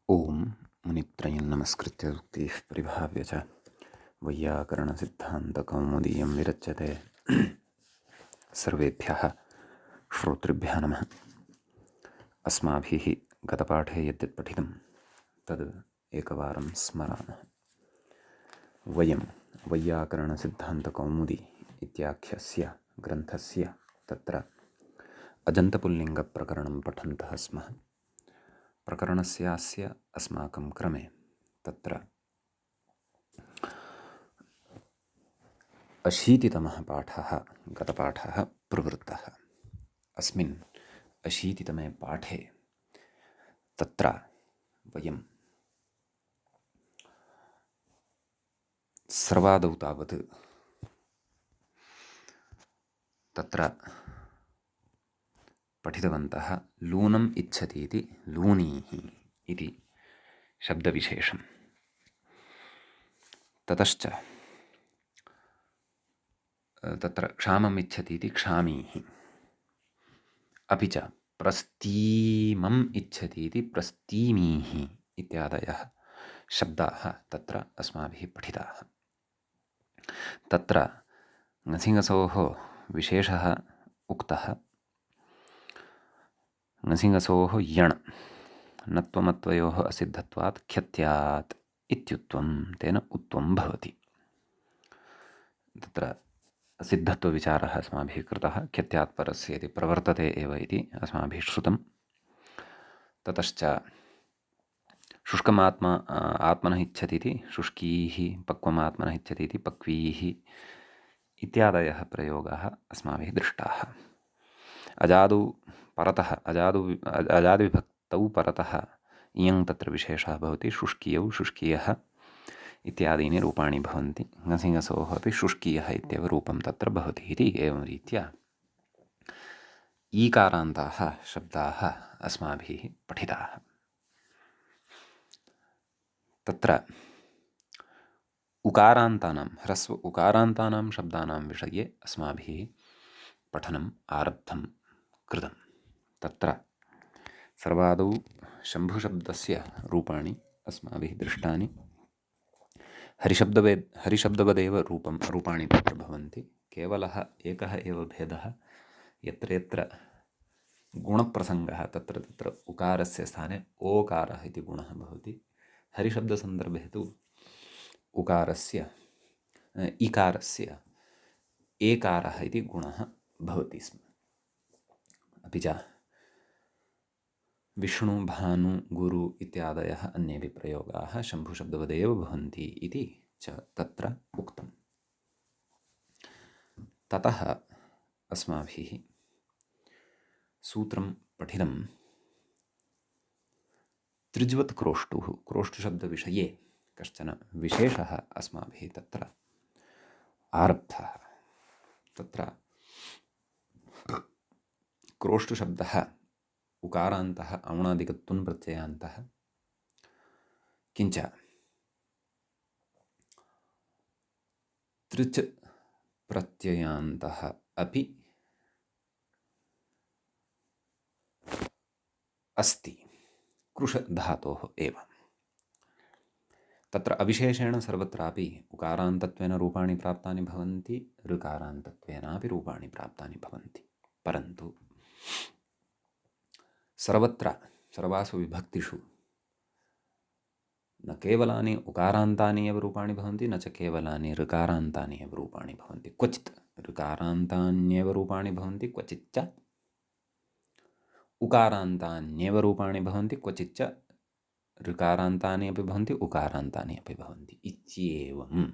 ओम मुनित्रयं नमस्कृत्य उक्तिः परिभाव्य च वैयाकरणसिद्धान्तकौमुदीयं विरच्यते। सर्वेभ्यः श्रोतृभ्यः नमः। अस्माभिः गतपाठे यद्यत् पठितं तद् एकवारं स्मरामः। वयं वैयाकरणसिद्धान्तकौमुदी इत्याख्यस्य ग्रन्थस्य तत्र अजन्तपुल्लिङ्गप्रकरणं पठन्तः स्मः। प्रकरणस्यास्य अस्माकं क्रमे तत्र 80तमः पाठः गतपाठः प्रवृत्तः। अस्मिन् 80तमे पाठे तत्र वयं सर्वादौ तावत् तत्र पठितवन्तः लूनम् इच्छति इति लूनीः इति शब्दविशेषं। ततश्च तत्र क्षामम् इच्छति इति क्षामीः, अपि च प्रस्तीमम् इच्छति इति प्रस्तीमीः इत्यादयः शब्दाः तत्र अस्माभिः पठिताः। तत्र ङसिङसोः विशेषः उक्तः। ङसिङसोः यण् नत्वमत्वयोः असिद्धत्वात् ख्यत्यात् इत्युक्तं तेन उत्वं भवति। तत्र सिद्धत्वविचारः अस्माभिः कृतः। ख्यत्यात् परस्य इति प्रवर्तते एव इति अस्माभिः श्रुतं। ततश्च शुष्कमात्मा आत्मनः इच्छति इति शुष्कीः, पक्वमात्मनः इच्छति इति पक्वीः इत्यादयः प्रयोगाः अस्माभिः दृष्टाः। अजादौ परतः अजादिविभक्तौ परतः इयं तत्र विशेषः भवति। शुष्कीयौ शुष्कीयः इत्यादीनि रूपाणि भवन्ति। ङसिङसोः अपि शुष्कीयः इत्येव रूपं तत्र भवति इति एवं रीत्या ईकारान्ताः शब्दाः अस्माभिः पठिताः। तत्र उकारान्तानां ह्रस्व उकारान्तानां शब्दानां विषये अस्माभिः पठनम् आरब्धं कृतं। तत्र सर्वादौ शम्भुशब्दस्य रूपाणि अस्माभिः दृष्टानि। हरिशब्दवदेव रूपाणि तत्र भवन्ति। केवलः एकः एव भेदः, यत्र यत्र गुणप्रसङ्गः तत्र तत्र उकारस्य स्थाने ओकारः इति गुणः भवति। हरिशब्दसन्दर्भे तु इकारस्य एकारः इति गुणः भवति स्म। अपि च विष्णु, भानु, गुरु इत्यादयः अन्येपि प्रयोगाः शम्भुशब्दवदेव भवन्ति इति च तत्र उक्तम्। ततः अस्माभिः सूत्रं पठितं। त्रिज्वत् क्रोष्टुशब्दविषये कश्चन विशेषः अस्माभिः तत्र आरब्धः। तत्र क्रोष्टुशब्दः उकारान्तः औणादिकत्वं प्रत्ययान्तः, किञ्च तृच् प्रत्ययान्तः अपि अस्ति, कृषधातोः एव। तत्र अविशेषेण सर्वत्रापि उकारान्तत्वेन रूपाणि प्राप्तानि भवन्ति, ऋकारान्तत्वेनापि रूपाणि प्राप्तानि भवन्ति। परन्तु सर्वासु विभक्तिषु न केवलानि उकारान्तानि एव रूपाणि भवन्ति, न च केवलानि ऋकारान्तानि एव रूपाणि भवन्ति। क्वचित् ऋकारान्तान्येव रूपाणि भवन्ति, क्वचिच्च उकारान्तान्येव रूपाणि भवन्ति, क्वचिच्च ऋकारान्तानि अपि भवन्ति, उकारान्तानि अपि भवन्ति इत्येवं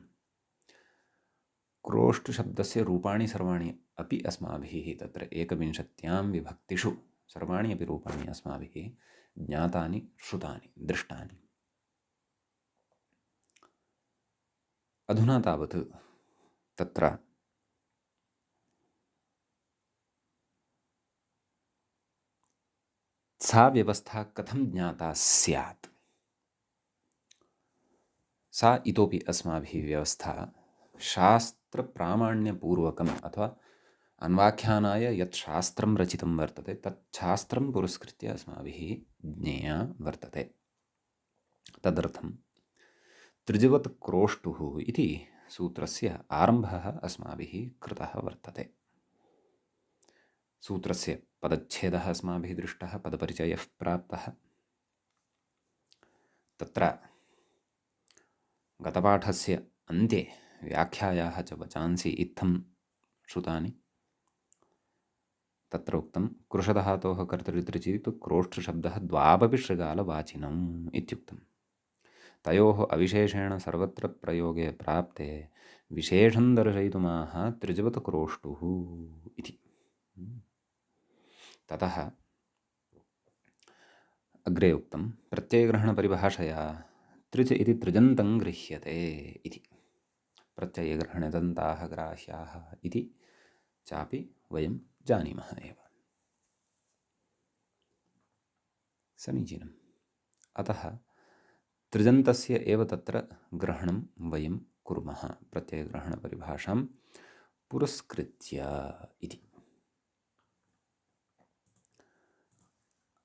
क्रोष्टुशब्दस्य रूपाणि सर्वाणि अपि अस्माभिः तत्र 21 विभक्तिषु सर्वाणि अपि रूपाणि अस्माभिः ज्ञातानि, श्रुतानि, दृष्टानि। अधुना तावत् तत्र सा व्यवस्था कथं ज्ञाता स्यात्, सा इतोपि अस्माभिः व्यवस्था शास्त्रप्रामाण्यपूर्वकम् अथवा अन्वाख्यानाय यत् शास्त्रं रचितं वर्तते तत् शास्त्रं पुरस्कृत्य अस्माभिः ज्ञेया वर्तते। तदर्थं त्रिजवत् क्रोष्टुः इति सूत्रस्य आरम्भः अस्माभिः कृतः वर्तते। सूत्रस्य पदच्छेदः अस्माभिः दृष्टः, पदपरिचयः प्राप्तः। तत्र गतपाठस्य अन्ते व्याख्यायाः च वचांसि इत्थं श्रुतानि। तत्र उक्तं कृशधातोः कर्तृतृचित् क्रोष्ठशब्दः द्वावपि शृगालवाचिनम् इत्युक्तं। तयोः अविशेषेण सर्वत्र प्रयोगे प्राप्ते विशेषं दर्शयितुमाह त्रिजवत् क्रोष्टुः इति। ततः अग्रे उक्तं प्रत्ययग्रहणपरिभाषया त्रिच इति त्रिजन्तं गृह्यते इति। प्रत्ययग्रहणदन्ताः ग्राह्याः इति चापि वयं जानीमः एव। समीचीनम्। अतः त्रिजन्तस्य एव तत्र ग्रहणं वयं कुर्मः प्रत्ययग्रहणपरिभाषां पुरस्कृत्य इति।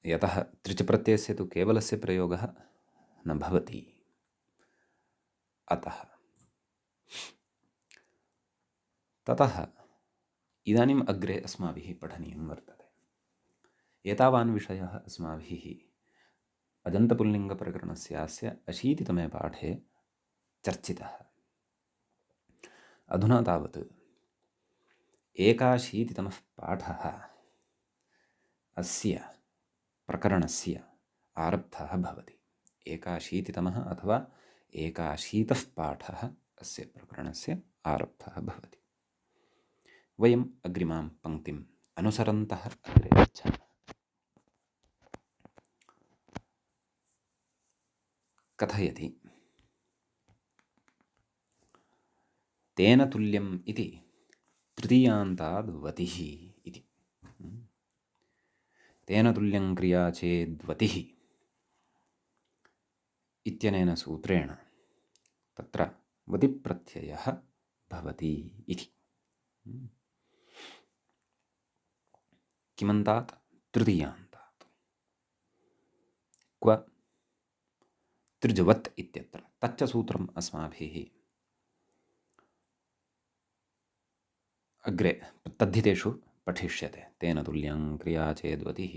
यतः त्रिच प्रत्ययस्य तु केवलस्य प्रयोगः न भवति, अतः। ततः इदानीम् अग्रे अस्माभिः पठनीयं वर्तते। एतावान् विषयः अस्माभिः अजन्तपुल्लिङ्गप्रकरणस्यास्य 80तमे पाठे चर्चितः। अधुना तावत् 81तमः पाठः अस्य प्रकरणस्य आरब्धः भवति। 81तमः अथवा 81तः पाठः अस्य प्रकरणस्य आरब्धः भवति। वयम् अग्रिमां पङ्क्तिम् अनुसरन्तः अग्रे गच्छामः। कथयति तेन तुल्यम् इति तृतीयान्ताद् वतिः इति। तेन तुल्यं क्रिया चेद्वतिः इत्यनेन सूत्रेण तत्र वतिप्रत्ययः भवति इति। किमन्तात्? तृतीयान्तात्। क्व? त्रिजवत् इत्यत्र तच्च सूत्रम् अस्माभिः अग्रे तद्धितेषु पठिष्यते। तेन तुल्यं क्रिया चेद्वतिः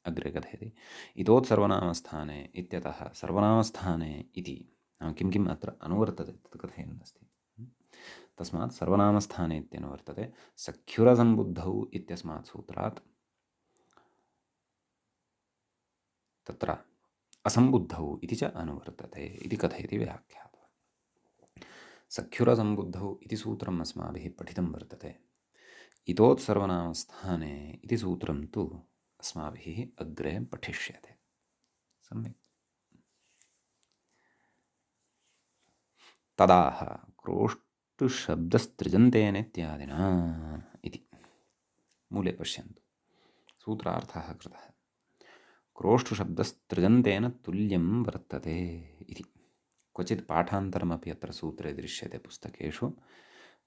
अग्रे कथयति इतोत्सर्वनामस्थाने इत्यतः सर्वनामस्थाने इति किं किम् अत्र अनुवर्तते तत् कथयन् अस्ति। तस्मात् सर्वनामस्थाने इत्यनुवर्तते। सख्युरसम्बुद्धौ इत्यस्मात् सूत्रात् तत्र असम्बुद्धौ इति च अनुवर्तते इति कथयति व्याख्याता। सख्युरसम्बुद्धौ इति सूत्रम् अस्माभिः पठितं वर्तते। इतोत्सर्वनामस्थाने इति सूत्रं तु अस्माभिः अग्रे पठिष्यते। सम्यक्। तदाह क्रोष्टुशब्दस्त्रिजन्तेन इत्यादिना इति मूले पश्यन्तु। सूत्रार्थः कृतः। क्रोष्टुशब्दस्त्रिजन्तेन तुल्यं वर्तते इति। क्वचित् पाठान्तरमपि अत्र सूत्रे दृश्यते पुस्तकेषु।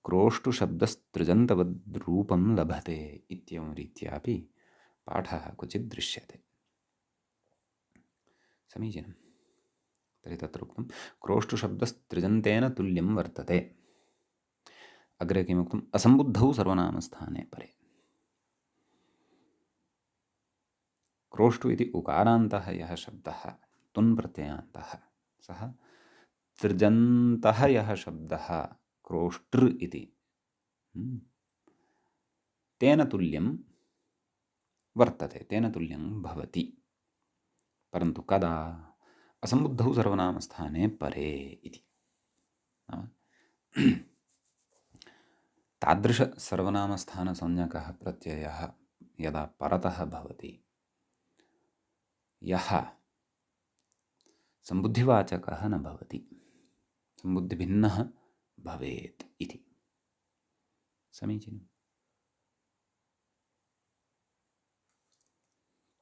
क्रोष्टुशब्दस्त्रिजन्तवद्रूपं लभते इत्येवं रीत्यापि पाठः क्वचित् दृश्यते। समीचीनं। तर्हि तत्र उक्तं क्रोष्टुशब्दस्त्रिजन्तेन तुल्यं वर्तते। अग्रे किमुक्तम्? असम्बुद्धौ सर्वनामस्थाने परे। क्रोष्टु इति उकारान्तः यः शब्दः तुन् प्रत्ययान्तः, सः त्रिजन्तः यः शब्दः क्रोष्टृ इति तेन तुल्यं वर्तते, तेन तुल्यं भवति। परन्तु कदा? असम्बुद्धौ सर्वनामस्थाने परे इति। तादृशसर्वनामस्थानसंज्ञकः प्रत्ययः यदा परतः भवति, यः सम्बुद्धिवाचकः न भवति, सम्बुद्धिभिन्नः भवेत् इति। समीचीनम्।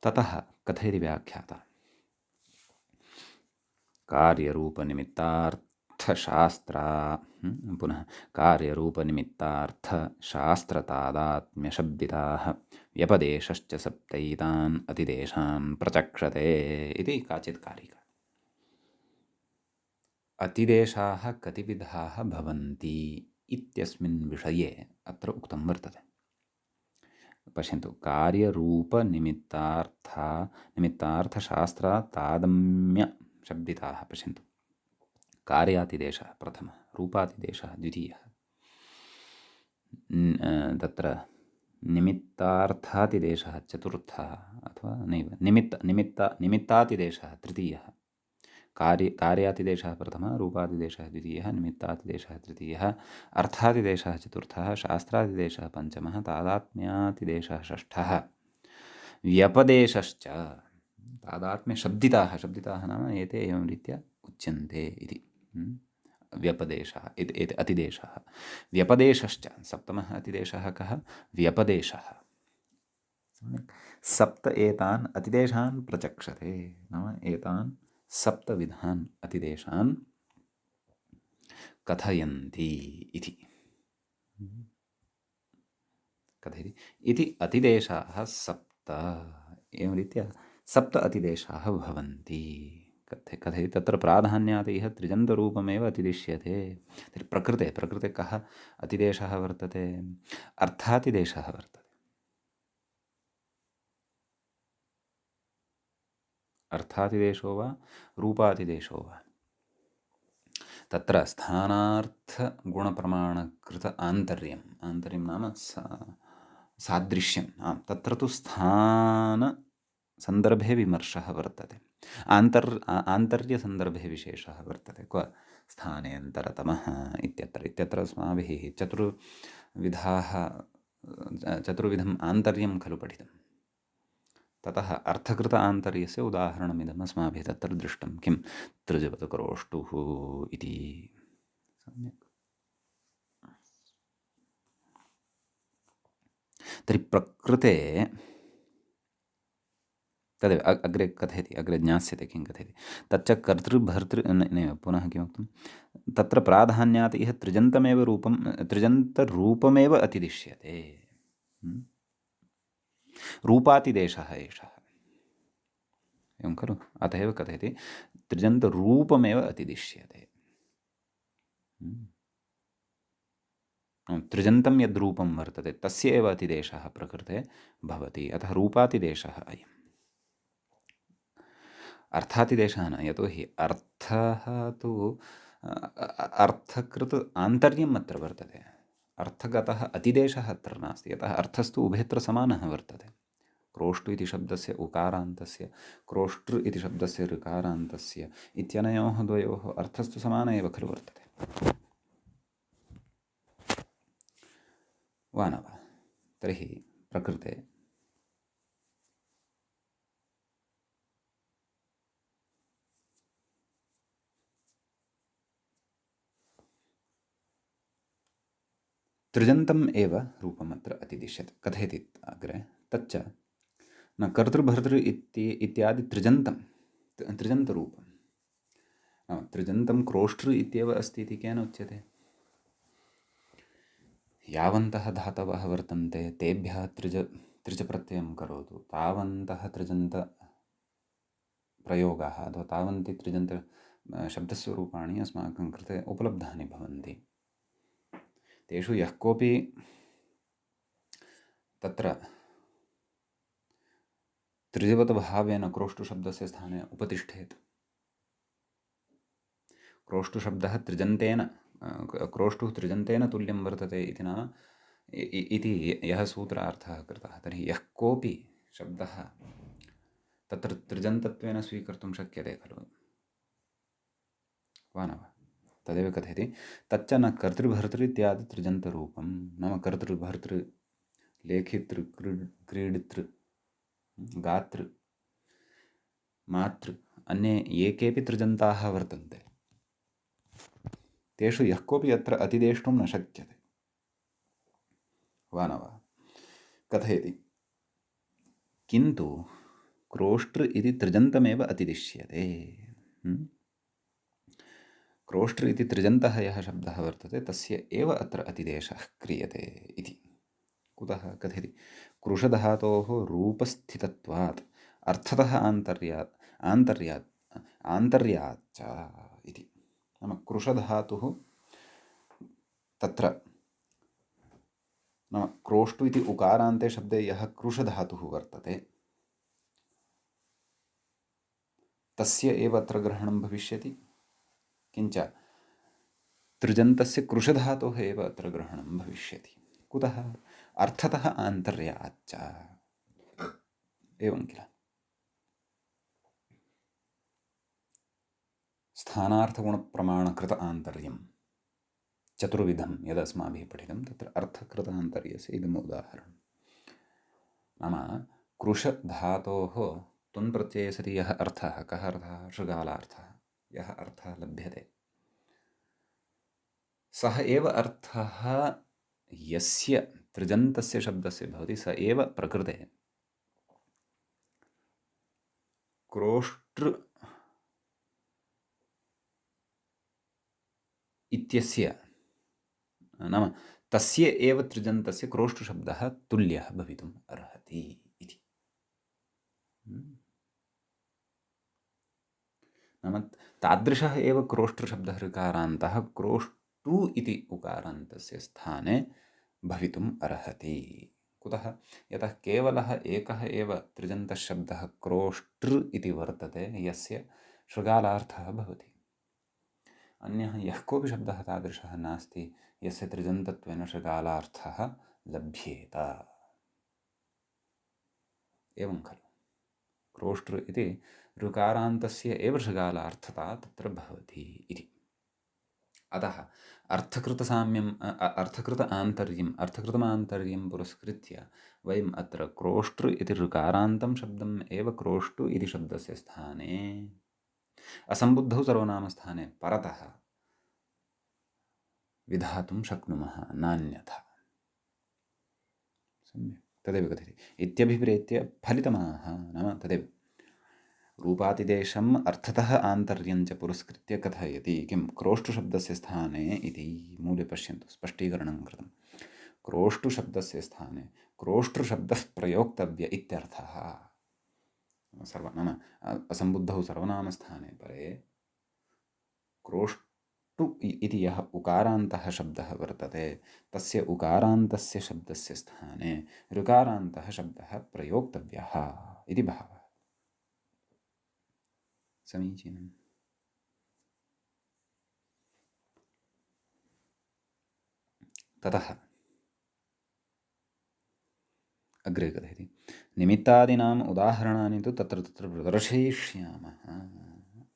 ततः कथयति व्याख्याता पुनः कार्यरूपनिमित्तार्थशास्त्रतादात्म्यशब्दिताः व्यपदेशश्च सप्तैतान् अतिदेशान् प्रचक्षते इति काचित् कारिका। अतिदेशाः कतिविधाः भवन्ति इत्यस्मिन् विषये अत्र उक्तं वर्तते। पश्यन्तु, निमित्तार्थशास्त्रात् तादम्यशब्दिताः। पश्यन्तु, कार्यातिदेशः प्रथमः, रूपातिदेशः द्वितीयः। तत्र निमित्तार्थातिदेशः चतुर्थः, अथवा नैव निमित्तातिदेशः तृतीयः। कार्यातिदेशः प्रथमः, रूपातिदेशः द्वितीयः, निमित्तातिदेशः तृतीयः, अर्थातिदेशः चतुर्थः, शास्त्रातिदेशः पञ्चमः, तादात्म्यातिदेशः षष्ठः, व्यपदेशश्च। तादात्म्यशब्दिताः नाम एते एवं रीत्या उच्यन्ते इति। व्यपदेशः इति अतिदेशः। व्यपदेशश्च, सप्तमः अतिदेशः कः? व्यपदेशः। सप्त एतान् अतिदेशान् प्रचक्षते, नाम एतान् सप्तविधान् अतिदेशान् कथयन्ति इति। कथयति इति अतिदेशाः सप्त, एवं रीत्या सप्त अतिदेशाः भवन्ति। कथयति तत्र प्राधान्यात् इह त्रिजन्तरूपमेव अतिदिश्यते। तर्हि प्रकृते कः अतिदेशः वर्तते? अर्थातिदेशः वर्तते। अर्थातिदेशो वा रूपातिदेशो वा, तत्र स्थानार्थगुणप्रमाणकृत आन्तर्यं नाम सादृश्यं, तत्र तु स्थानसन्दर्भे विमर्शः वर्तते। आन्तर्यसन्दर्भे विशेषः वर्तते। क्व? स्थानेऽन्तरतमः इत्यत्र अस्माभिः चतुर्विधम् आन्तर्यं खलु पठितं। ततः अर्थकृत आन्तर्यस्य उदाहरणमिदम् अस्माभिः तत्र दृष्टं। किं? तृजवत्क्रोष्टुः इति। सम्यक्। तर्हि प्रकृते तदेव अग्रे कथयति, अग्रे ज्ञास्यते किं कथयति। तच्च कर्तृभर्तृ नैव, पुनः किमुक्तं? तत्र प्राधान्यात् इह त्रिजन्तरूपमेव अतिदिश्यते। रूपातिदेशः एषः, एवं खलु? अत एव कथयति त्रिजन्तरूपमेव अतिदिश्यते। त्रिजन्तं यद्रूपं वर्तते तस्य एव अतिदेशः प्रकृते भवति। अतः रूपातिदेशः अयम्। अर्थातिदेशः न, यतोहि अर्थः तु अर्थकृत् आन्तर्यम् अत्र वर्तते। अर्थगतः अतिदेशः अत्र नास्ति, यतः अर्थस्तु उभयत्र समानः वर्तते। क्रोष्टु इति शब्दस्य उकारान्तस्य, क्रोष्टृ इति शब्दस्य ऋकारान्तस्य इत्यनयोः द्वयोः अर्थस्तु समान एव खलु वर्तते, वा न वा? तर्हि प्रकृते त्रिजन्तम् एव रूपमत्र अतिदिश्यते। कथयति अग्रे, तच्च न कर्तृभर्तृ इत्यादि त्रिजन्तरूपं। त्रिजन्तं क्रोष्टृ इत्येव अस्ति इति केन उच्यते? यावन्तः धातवः वर्तन्ते तेभ्यः त्रिजप्रत्ययं करोतु, तावन्तः त्रिजन्तप्रयोगाः अथवा तावन्ति त्रिजन्तशब्दस्वरूपाणि अस्माकं कृते उपलब्धानि भवन्ति। तेषु यः कोऽपि तत्र त्रिजवद्भावेन क्रोष्टुशब्दस्य स्थाने उपतिष्ठेत्, क्रोष्टुशब्दः क्रोष्टुः त्रिजन्तेन तुल्यं वर्तते इति नाम इति यः सूत्रार्थः कृतः, तर्हि यः कोऽपि शब्दः तत्र त्रिजन्तत्वेन स्वीकर्तुं शक्यते खलु, वा न वा? तदेव कथयति तच्च न कर्तृभर्तृ इत्यादि त्रिजन्तरूपं, नाम कर्तृभर्तृ, लेखितृ, क्रीडितृ, गातृ, मातृ, अन्ये ये केऽपि त्रिजन्ताः वर्तन्ते तेषु यः कोऽपि अत्र अतिदेष्टुं न शक्यते, वा न वा? कथयति किन्तु क्रोष्टृ इति त्रिजन्तमेव अतिदिश्यते। क्रोष्टृ इति त्रिजन्तः यः शब्दः वर्तते तस्य एव अत्र अतिदेशः क्रियते इति। कुतः? कथयति कृशधातोः रूपस्थितत्वात् अर्थतः आन्तर्याच्च इति। नाम कृशधातुः तत्र नाम क्रोष्टु इति उकारान्ते शब्दे यः कृशधातुः वर्तते तस्य एव अत्र ग्रहणं भविष्यति, किञ्च तृजन्तस्य कृशधातोः एव अत्र ग्रहणं भविष्यति। कुतः? अर्थतः आन्तर्याच्च, एवं किल। स्थानार्थगुणप्रमाणकृत आन्तर्यं चतुर्विधं यदस्माभिः पठितं तत्र अर्थकृतान्तर्यस्य इदम् उदाहरणं। नाम कृशधातोः तुन् प्रत्यये सति यः अर्थः, कः अर्थः? शृगालार्थः। यः अर्थः लभ्यते सः एव अर्थः यस्य तृजन्तस्य शब्दस्य भवति स एव प्रकृते क्रोष्टृ इत्यस्य नाम तस्य एव तृजन्तस्य क्रोष्टुशब्दः तुल्यः भवितुम् अर्हति इति। नाम तादृशः एव क्रोष्टृशब्दः ऋकारान्तः क्रोष्टु इति उकारान्तस्य स्थाने भवितुम् अर्हति। कुतः? यतः केवलः एकः एव तृजन्तशब्दः क्रोष्टृ इति वर्तते यस्य शृगालार्थः भवति। अन्यः यः कोऽपि शब्दः तादृशः नास्ति यस्य तृजन्तत्वेन शृगालार्थः लभ्येत। एवं खलु क्रोष्टृ इति ऋकारान्तस्य एव शृगालार्थता तत्र भवति इति। अतः अर्थकृतमान्तर्यं पुरस्कृत्य वयम् अत्र क्रोष्टृ इति ऋकारान्तं शब्दम् एव क्रोष्टु इति शब्दस्य स्थाने असम्बुद्धौ सर्वनामस्थाने परतः विधातुं शक्नुमः, नान्यथा। सम्यक् तदेव कथयति। इत्यभिप्रेत्य फलितमाह नाम तदेव रूपातिदेशम् अर्थतः आन्तर्यञ्च पुरस्कृत्य कथयति। किं? क्रोष्टुशब्दस्य स्थाने इति मूले पश्यन्तु, स्पष्टीकरणं कृतं। क्रोष्टुशब्दस्य स्थाने क्रोष्टुशब्दः प्रयोक्तव्य इत्यर्थः। नाम असम्बुद्धौ सर्वनामस्थाने परे क्रोष्टु इति यः उकारान्तः शब्दः वर्तते तस्य उकारान्तस्य शब्दस्य स्थाने ऋकारान्तः शब्दः प्रयोक्तव्यः इति भावः। समीचीनम्। ततः अग्रे कथयति। निमित्तादीनाम् उदाहरणानि तु तत्र तत्र प्रदर्शयिष्यामः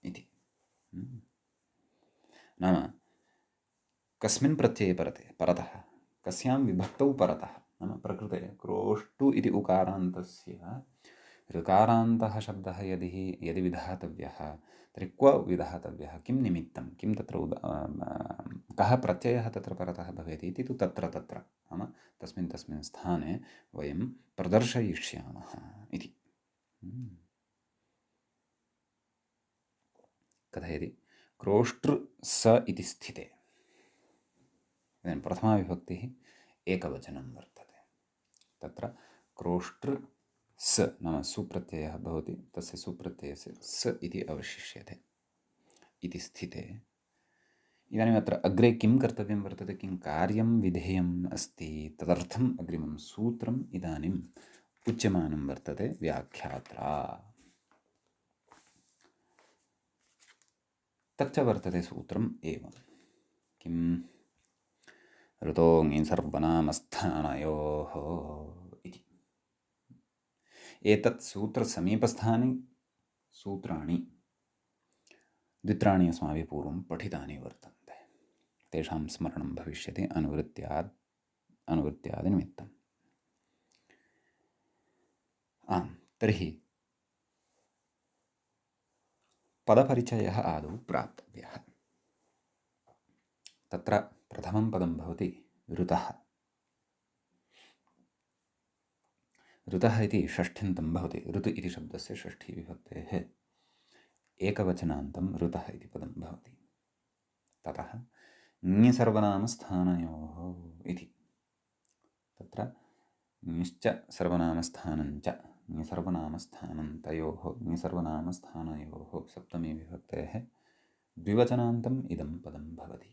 इति। नाम कस्मिन् प्रत्यये परतः कस्यां विभक्तौ परतः नाम प्रकृते क्रोष्टु इति उकारान्तस्य ऋकारान्तः शब्दः यदि विधातव्यः तर्हि क्व विधातव्यः, किं निमित्तं, किं तत्र कः प्रत्ययः तत्र परतः भवेत् इति तु तत्र नाम तस्मिन् स्थाने वयं प्रदर्शयिष्यामः इति। कथयति। क्रोष्टृ स इति स्थिते इदानीं प्रथमाविभक्तिः एकवचनं वर्तते। तत्र क्रोष्टृ स नाम सुप्रत्ययः भवति, तस्य सुप्रत्ययस्य स इति अवशिष्यते इति स्थिते इदानीम् अत्र अग्रे किं कर्तव्यं वर्तते, किं कार्यं विधेयम् अस्ति, तदर्थम् अग्रिमं सूत्रम् इदानीम् उच्यमानं वर्तते व्याख्यात्रा। तच्च वर्तते सूत्रम् एवं किं ऋतो ङि सर्वनामस्थानयोः इति। एतत् सूत्रसमीपस्थानि सूत्राणि द्वित्राणि अस्माभिः पूर्वं पठितानि वर्तन्ते, तेषां स्मरणं भविष्यति अनुवृत्त्यादिनिमित्तम्। आम्, तर्हि पदपरिचयः आदौ प्राप्तव्यः। तत्र प्रथमं पदं भवति ऋतः। ऋतः इति षष्ठ्यन्तं भवति। ऋतु इति शब्दस्य षष्ठीविभक्तेः एकवचनान्तं ऋतः इति पदं भवति। ततः ङि सर्वनामस्थानयोः इति। तत्र ङिश्च सर्वनामस्थानञ्च ङि सर्वनामस्थानं तयोः ङि सर्वनामस्थानयोः सप्तमी विभक्तेः द्विवचनान्तम् इदं पदं भवति।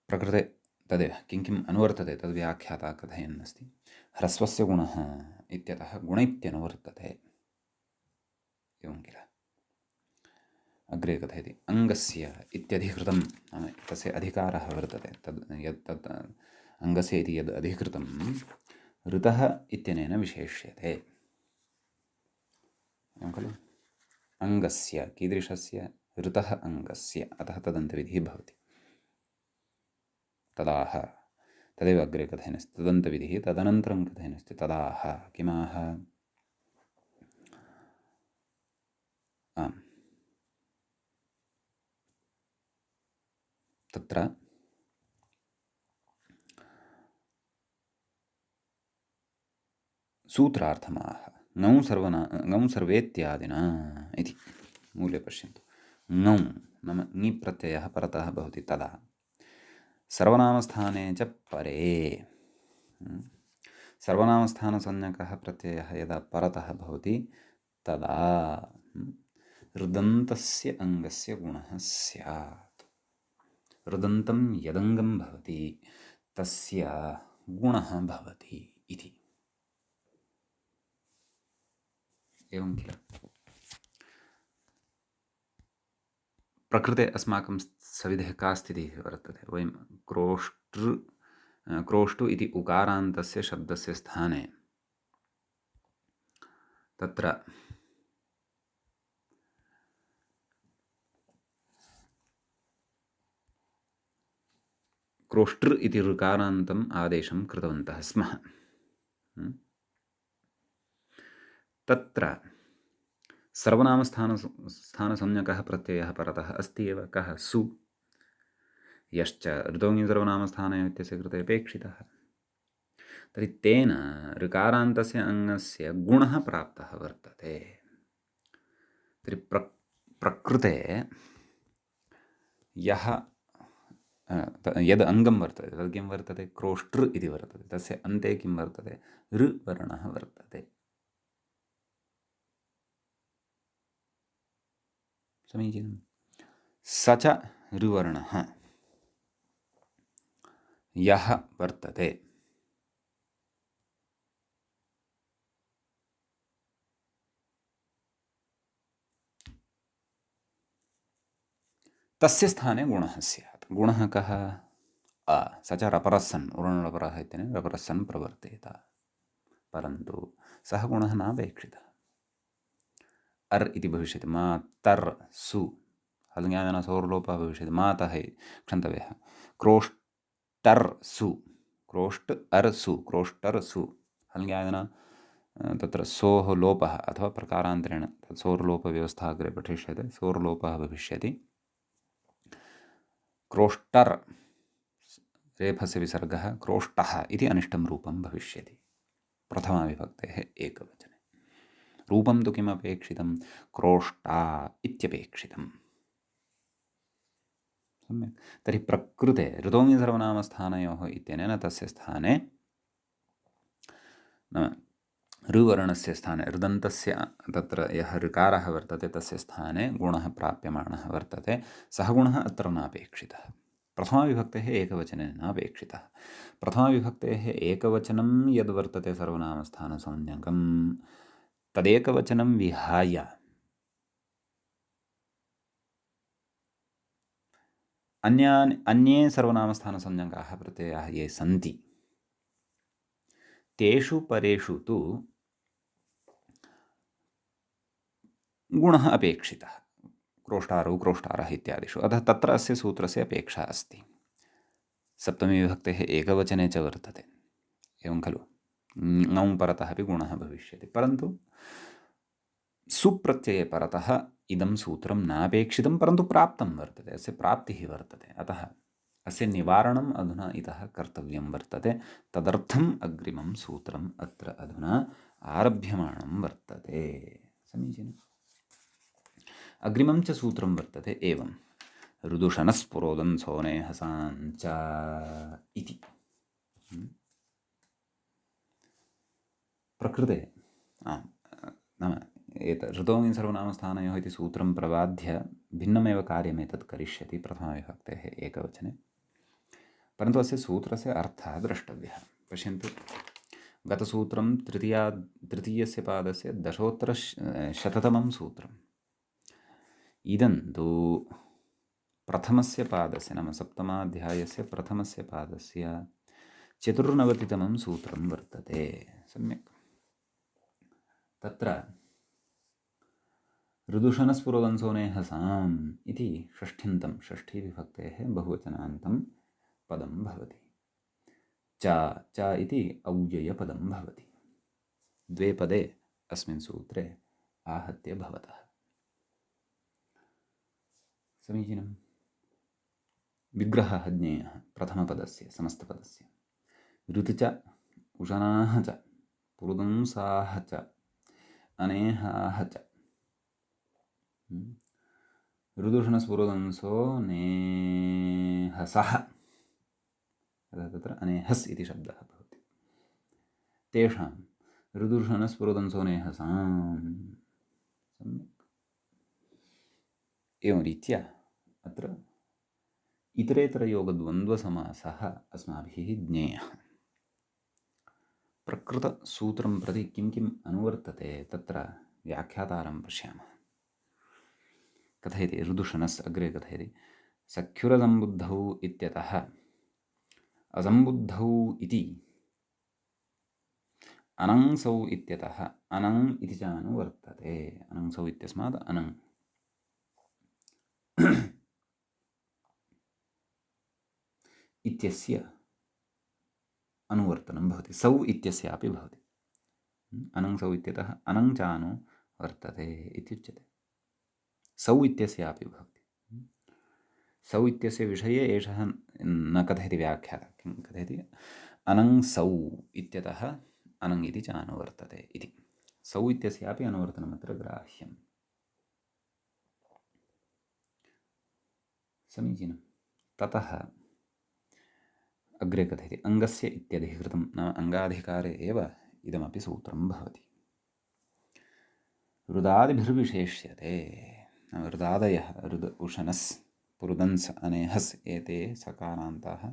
प्रकृते तदेव किं किम् अनुवर्तते तद्व्याख्याता कथयन् अस्ति। ह्रस्वस्य गुणः इत्यतः गुण इत्यनुवर्तते एवं किल। अग्रे कथयति अङ्गस्य इत्यधिकृतं नाम तस्य अधिकारः वर्तते तद् यत् तत् अङ्गस्य इति यद् अधिकृतं ऋतः इत्यनेन विशेष्यते एवं खलु। अङ्गस्य कीदृशस्य ऋतः अङ्गस्य अतः तदन्तविधिः भवति। तदाह तदेव अग्रे कथयनस्ति तदन्तविधिः तदनन्तरं कथयनस्ति तदाह किमाह आम् तत्र सूत्रार्थमाह ङौ सर्वेत्यादिना इति मूले पश्यन्तु। ङौ नाम ङि प्रत्ययः परतः भवति तदा सर्वनामस्थाने च परे सर्वनामस्थानसंज्ञकः प्रत्ययः यदा परतः भवति तदा ऋदन्तस्य अङ्गस्य गुणः स्यात्। ऋदन्तं यदङ्गं भवति तस्य गुणः भवति इति एवं किल। प्रकृते अस्माकं सविधे का स्थितिः वर्तते। वयं क्रोष्टु इति उकारान्तस्य शब्दस्य स्थाने तत्र क्रोष्टृ इति ऋकारान्तम् आदेशं कृतवन्तः स्मः। तत्र सर्वनामस्थानसंज्ञकः प्रत्ययः परतः अस्ति एव कः सु यश्च ऋतोङि सर्वनामस्थाने इत्यस्य कृते अपेक्षितः। तर्हि तेन ऋकारान्तस्य अङ्गस्य गुणः प्राप्तः वर्तते। तर्हि प्रकृते यः यद् अङ्गं वर्तते तद् किं वर्तते क्रोष्टृ इति वर्तते। तस्य अन्ते किं वर्तते ऋ वर्णः वर्तते। समीचीनं। स च ऋवर्णः यः वर्तते तस्य स्थाने गुणः स्यात्। गुणः कः अ स च रपरस्सन् उरणलपरः इत्यनेन रपरस्सन् प्रवर्तेत। परन्तु सः गुणः नापेक्षितः। अर् इति भविष्यति मा तर् सु हल्ङ्यादन सौर्लोपः भविष्यति मातः क्षन्तव्यः क्रोष्टर् सु क्रोष्ट अर् सु क्रोष्टर् सु हल्ङ्यादन तत्र सोः लोपः अथवा प्रकारान्तरेण तत् सौर्लोपव्यवस्था अग्रे पठिष्यते सौर्लोपः भविष्यति। क्रोष्टर् रेफस्य विसर्गः क्रोष्टः इति अनिष्टं रूपं भविष्यति प्रथमाविभक्तेः एकवचने। रूपं तु किमपेक्षितं क्रोष्टा इत्यपेक्षितम्। सम्यक्। तर्हि प्रकृते ऋतोङि सर्वनामस्थानयोः इत्यनेन तस्य स्थाने नाम ऋवर्णस्य स्थाने ऋदन्तस्य तत्र यः ऋकारः वर्तते तस्य स्थाने गुणः प्राप्यमाणः वर्तते। सः गुणः अत्र नापेक्षितः। प्रथमाविभक्तेः एकवचनेन नापेक्षितः। प्रथमाविभक्तेः एकवचनं यद् वर्तते सर्वनामस्थानसंज्ञकं तदेकवचनं विहाय अन्ये सर्वनामस्थानसंज्ञकाः प्रत्ययाः ये सन्ति तेषु परेषु तु गुणः अपेक्षितः क्रोष्टारौ क्रोष्टारः इत्यादिषु। अतः तत्र अस्य सूत्रस्य अपेक्षा अस्ति। सप्तमीविभक्तेः एकवचने च वर्तते एवं खलु। ङौ परतः अपि गुणः भविष्यति परन्तु सुप्रत्यये परतः इदं सूत्रं नापेक्षितं परन्तु प्राप्तं वर्तते अस्य प्राप्तिः वर्तते। अतः अस्य निवारणम् अधुना इतः कर्तव्यं वर्तते। तदर्थम् अग्रिमं सूत्रम् अत्र अधुना आरभ्यमाणं वर्तते। समीचीनम्। अग्रिमं च सूत्रं वर्तते एवं ऋदुषणस्पुरोदन् सोने हसाञ्च इति। प्रकृते नाम ऋतोङ् सर्वनामस्थानयोः इति सूत्रं प्रबाध्य भिन्नमेव कार्यमेतत् करिष्यति प्रथमाविभक्तेः एकवचने, परन्तु अस्य सूत्रस्य अर्थः द्रष्टव्यः। पश्यन्तु, गतसूत्रं तृतीयस्य पादस्य दशोत्तरशततमं सूत्रम्। इदं तु प्रथमस्य पादस्य, नाम सप्तमाध्यायस्य प्रथमस्य पादस्य 94तमं सूत्रं वर्तते। सम्यक्। तत्र ऋदुषणस्फुरदंसोनेः साम् इति षष्ठ्यन्तं, षष्ठीविभक्तेः बहुवचनान्तं पदं भवति। च इति औव्ययपदं भवति। द्वे पदे अस्मिन् सूत्रे आहत्य भवतः। समीचीनं। विग्रहः ज्ञेयः प्रथमपदस्य समस्तपदस्य। ऋतु च उशनाः च पुरुदंसाः च अनेहाः च। ऋदुषणस्फुरदंसो नेहसः, तत्र अनेहस् इति शब्दः भवति। तेषां ऋदुषणस्फुरदंसो नेहसाम्। सम्यक्। एवं रीत्या अत्र इतरेतरयोगद्वन्द्वसमासः अस्माभिः ज्ञेयः। प्रकृतसूत्रं प्रति किं किम् अनुवर्तते तत्र व्याख्यातारं पश्यामः। कथयति ऋदुषणस्, अग्रे कथयति सख्युरसम्बुद्धौ इत्यतः असम्बुद्धौ इति अनङ्सौ इत्यतः अनङ् इति च अनुवर्तते। अनङ्सौ इत्यस्मात् अनङ्। इत्यस्य अनुवर्तनं भवति। सौ इत्यस्यापि भवति। अनङ्सौ इत्यतः अनङ् च अनुवर्तते इत्युच्यते। सौ इत्यस्यापि भवति। सौ इत्यस्य विषये एषः न कथयति व्याख्याता। किं कथयति? अनङ्सौ इत्यतः अनङ् इति च अनुवर्तते इति। सौ इत्यस्यापि अनुवर्तनमत्र ग्राह्यम्। समीचीनं। ततः अग्रे कथयति अङ्गस्य इत्यधिकृतं, नाम अङ्गाधिकारे एव इदमपि सूत्रं भवति। ऋदादिभिर्विशेष्यते, नाम ऋदादयः ऋद् उशनस् पुरुदंस् अनेहस् एते सकारान्ताः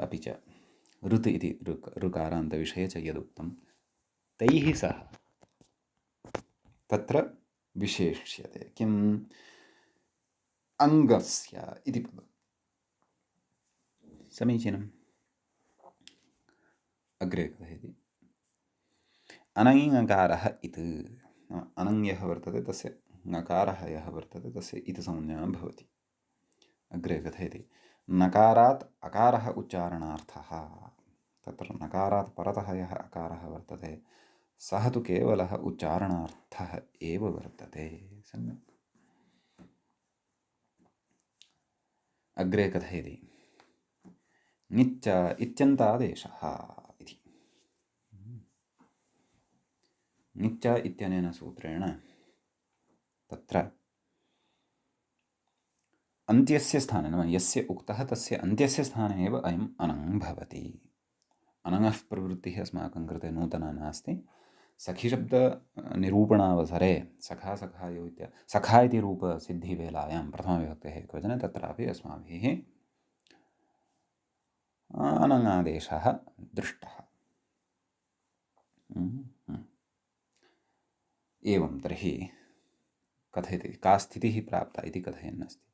अपि च ऋत् इति ऋकारान्तविषये च यदुक्तं तैः सह तत्र विशेष्यते। किम्? अङ्गस्य इति पदम्। समीचीनम्। अग्रे कथयति अनङ्यकारः इत्, अनङ् यः वर्तते तस्य ङकारः यः वर्तते तस्य इति संज्ञा भवति। अग्रे कथयति नकारात् अकारः उच्चारणार्थः। तत्र नकारात् परतः यः अकारः वर्तते सः तु केवलः उच्चारणार्थः एव वर्तते। सम्यक्। अग्रे कथयति ङिच्च इत्यन्तादेशः इति। ङिच्च इत्यनेन सूत्रेण तत्र अन्त्यस्य स्थाने, नाम यस्य उक्तः तस्य अन्त्यस्य स्थाने एव अयम् अनङ् भवति। अनङः प्रवृत्तिः अस्माकं कृते नूतना नास्ति। सखीशब्दनिरूपणावसरे सखा सखायो सखा इति रूपसिद्धिवेलायां प्रथमविभक्तेः एकवचने तत्रापि अस्माभिः अनङादेशः दृष्टः। एवं तर्हि कथयति का स्थितिः प्राप्ता इति कथयन्नस्ति।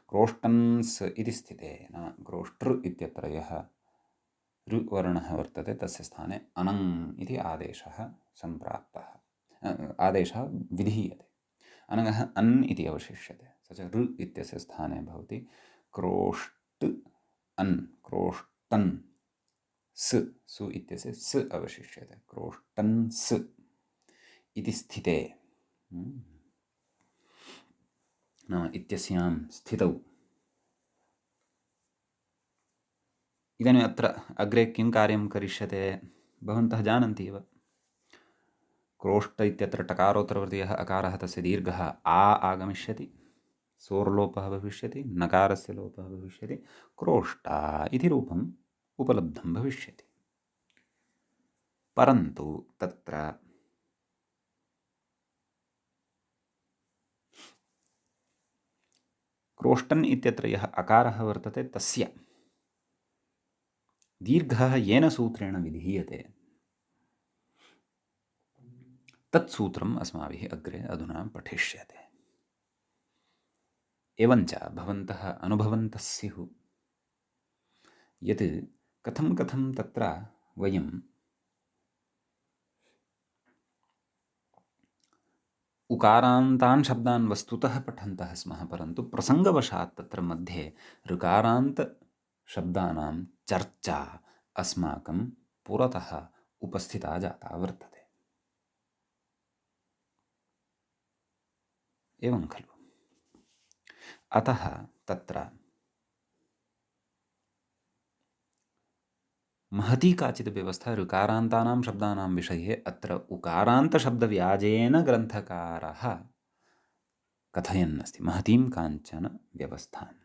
क्रोष्टन्स् इति स्थिते, नाम क्रोष्टृ इत्यत्र यः ऋवर्णः वर्तते तस्य स्थाने अनङ् इति आदेशः सम्प्राप्तः, आदेशः विधीयते। अनङः अन् इति अवशिष्यते, स च ऋ इत्यस्य स्थाने भवति। क्रोष्ट अन्, क्रोष्टन् स्, सु इत्यस्य स् अवशिष्यते। क्रोष्टन् स् इति स्थिते, नाम इत्यस्यां स्थितौ। इदानीम् अत्र अग्रे किं कार्यं करिष्यते भवन्तः जानन्ति एव। क्रोष्ट इत्यत्र टकारोत्तरवर्तीयः अकारः तस्य दीर्घः आ आगमिष्यति, सोर्लोपः भविष्यति, नकारस्य लोपः भविष्यति, क्रोष्टा इति रूपम् उपलब्धं भविष्यति। परन्तु तत्र क्रोष्टन् इत्यत्र यः अकारः वर्तते तस्य दीर्घः येन सूत्रेण विधीयते तत् सूत्रम् अस्माभिः अग्रे अधुना पठिष्यते। एवञ्च भवन्तः अनुभवन्तः स्युः यत् कथं कथं तत्र वयम् उकारान्तान् शब्दान् वस्तुतः पठन्तः स्मः, परन्तु प्रसङ्गवशात् तत्र मध्ये ऋकारान्तशब्दानां चर्चा अस्माकं पुरतः उपस्थिता जाता वर्तते। एवं खलु? अतः तत्र महती काचित् व्यवस्था ऋकारान्तानां शब्दानां विषये अत्र उकारान्तशब्दव्याजेन ग्रन्थकारः कथयन्नस्ति, महतीं काञ्चन व्यवस्थाम्।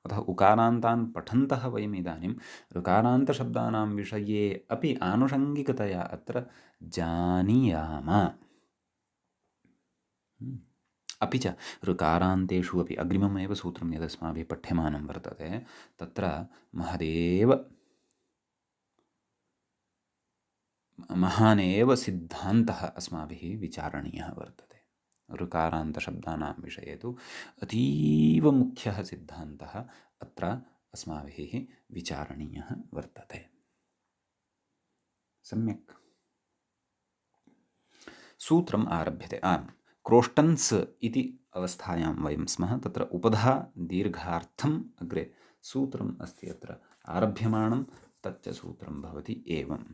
अतः उकारान्तान् पठन्तः वयम् इदानीं ऋकारान्तशब्दानां विषये अपि आनुषङ्गिकतया अत्र जानीयाम। अपि च ऋकारान्तेषु अपि अग्रिममेव सूत्रं यदस्माभिः पठ्यमानं वर्तते तत्र महानेव सिद्धान्तः अस्माभिः विचारणीयः वर्तते। ऋकारान्तशब्दानां विषये तु अतीव मुख्यः सिद्धान्तः अत्र अस्माभिः विचारणीयः वर्तते। सम्यक्। सूत्रम् आरभ्यते। क्रोष्टन्स् इति अवस्थायां वयं स्मः। तत्र उपधा दीर्घार्थम् अग्रे सूत्रम् अस्ति अत्र आरभ्यमाणं। तच्च सूत्रं भवति एवम्।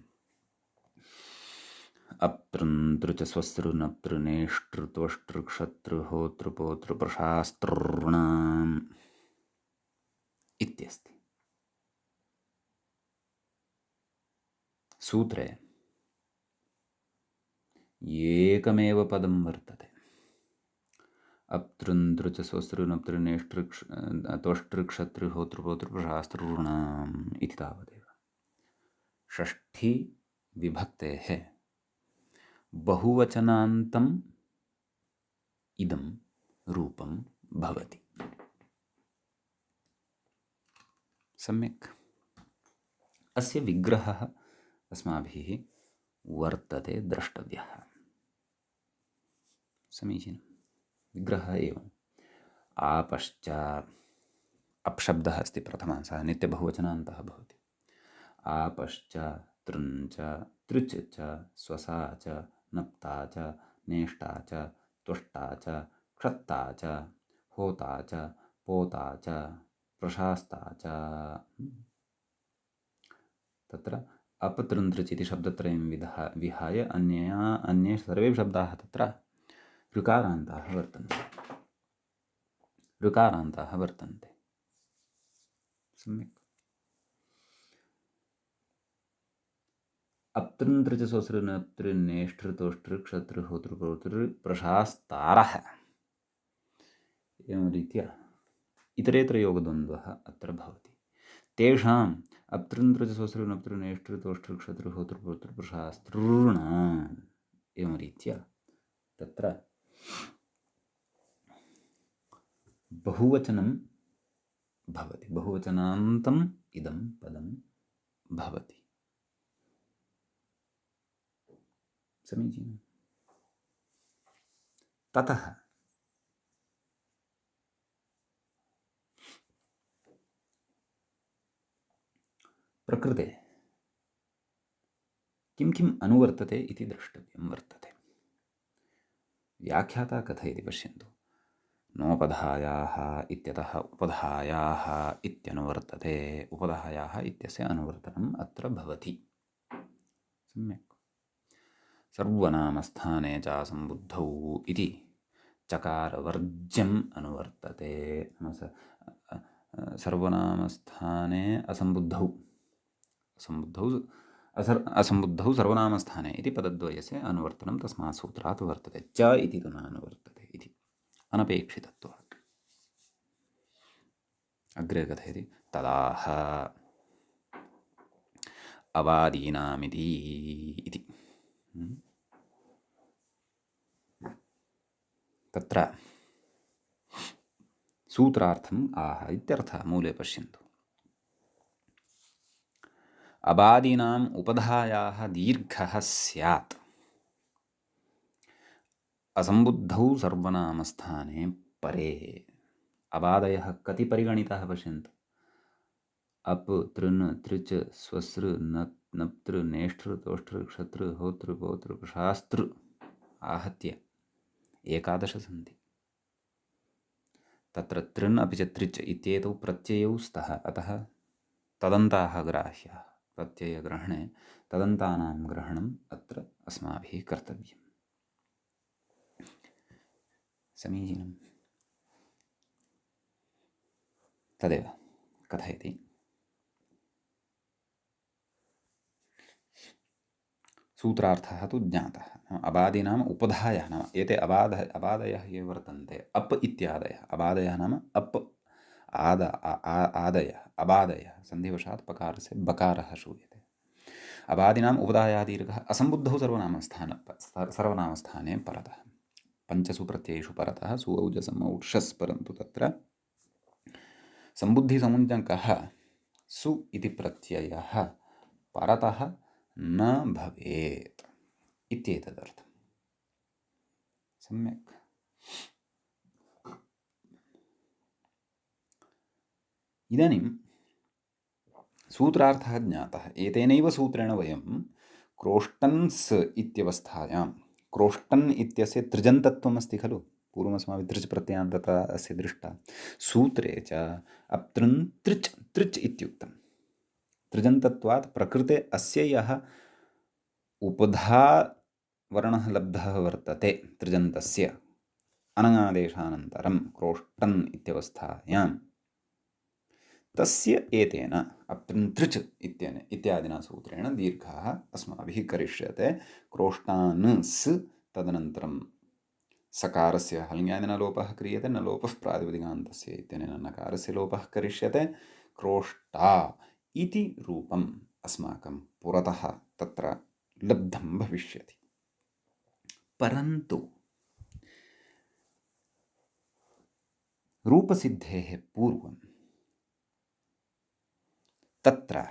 अप्तृन्तृ च स्वस्तृ नप्तृ नेष्टृ त्वष्टृ क्षतृ होतृ पोतृ प्रशास्तॄणाम् इत्यस्ति। सूत्रे एकमेव पदं वर्तते। अप्तृन्तृ च स्वस्तृ नप्तृ नेष्टृ त्वष्टृ क्षतृ होतृ पोतृ प्रशास्तॄणाम् इति तावदेव। षष्ठी विभक्तेः बहुवचनान्तम् इदं रूपं भवति। सम्यक्। अस्य विग्रहः अस्माभिः वर्तते द्रष्टव्यः। समीचीनं। विग्रहः एवम्। आपश्च अप्शब्दः अस्ति प्रथमः, सः नित्यबहुवचनान्तः भवति। आपश्च तृञ्च तृच च स्वसा च नप्ता च नेष्टा च त्वष्टा च क्षत्ता च होता च पोता च प्रशास्ता च। तत्र अपतृन्तृच् इति शब्दत्रयं विहाय अन्ये सर्वे शब्दाः तत्र ऋकारान्ताः वर्तन्ते। सम्यक्। अप्तृन्तृ च स्वसृ नप्तृ नेष्टृ तोष्टृ क्षतृ होतृ पोतृ प्रशास्तारः। एवं रीत्या इतरेतरयोगद्वन्द्वः अत्र भवति। तेषाम् अप्तृन्तृ च स्वसृ नप्तृ नेष्टृ तोष्टृ क्षतृ होतृ पोतृ प्रशास्तॄणाम् एवं रीत्या तत्र बहुवचनं भवति। बहुवचनान्तम् इदं पदं भवति। समीचीनं। ततः प्रकृते किं किम् अनुवर्तते इति द्रष्टव्यं वर्तते। व्याख्याता कथयति पश्यन्तु। नोपधायाः इत्यतः उपधायाः इत्यनुवर्तते। उपधायाः इत्यस्य अनुवर्तनम् अत्र भवति। सम्यक्। सर्वनामस्थाने च असम्बुद्धौ इति चकारवर्ज्यम् अनुवर्तते। सर्वनामस्थाने असम्बुद्धौ सर्वनामस्थाने इति पदद्वयस्य अनुवर्तनं तस्मात् सूत्रात् वर्तते। च इति तु न अनुवर्तते इति अनपेक्षितत्वात्। अग्रे कथयति तदाह अवादीनामिति इति। तत्र सूत्रार्थम् आह इत्यर्थः। मूले पश्यन्तु। अबादीनाम् उपधायाः दीर्घः स्यात् असम्बुद्धौ सर्वनामस्थाने परे। अबादयः कति परिगणिताः पश्यन्तु। अप तृन् तृच स्वसृ नप्तृ नेष्ठृ तोष्ठृ क्षतृ होतृ गोतृ शास्त्र आहत्य 11 सन्ति। तत्र तृन् अपि च तृच इत्येतौ प्रत्ययौ स्तः, अतः तदन्ताः ग्राह्याः। प्रत्ययग्रहणे तदन्तानां ग्रहणम् अत्र अस्माभिः कर्तव्यम्। समीचीनम्। तदेव कथयति। सूत्रार्थः तु ज्ञातः। अबादीनाम् उपधायः नाम एते अबादयः ये वर्तन्ते, अप् इत्यादयः। अबादयः नाम अप् आदयः, अबादयः। सन्धिवशात् पकारस्य बकारः श्रूयते। अबादीनाम् उपधायाः दीर्घः असम्बुद्धौ सर्वनामस्थाने परतः। पञ्चसु प्रत्ययेषु परतः सु औजसम् औषस्, परन्तु तत्र सम्बुद्धिसमुज्जकः सु इति प्रत्ययः परतः न भवेत् इत्येतदर्थम्। सम्यक्। इदानीं सूत्रार्थः ज्ञातः। एतेनैव सूत्रेण वयं क्रोष्टन्स् इत्यवस्थायां, क्रोष्टन् इत्यस्य तृजन्तत्वम् अस्ति खलु, पूर्वमस्माभिः तृच् प्रत्ययान्तता अस्य दृष्टा। सूत्रे च अप्तृन् तृच् तृच् इत्युक्तं। तृजन्तत्वात् प्रकृते अस्य यः उपधा वर्णः लब्धः वर्तते तृजन्तस्य अनङादेशानन्तरं क्रोष्टन् इत्यवस्थायां, तस्य एतेन अप्तृन् इत्यादिना सूत्रेण दीर्घः अस्माभिः करिष्यते। क्रोष्टान्स्, तदनन्तरं सकारस्य हल्ङ्यादिना लोपः क्रियते, न लोपः प्रातिपदिकान्तस्य इत्यनेन नकारस्य लोपः करिष्यते। क्रोष्टा इति रूपम् अस्माकं पुरतः तत्र लब्धं भविष्यति। परन्तु रूपसिद्धेः पूर्वं तत्र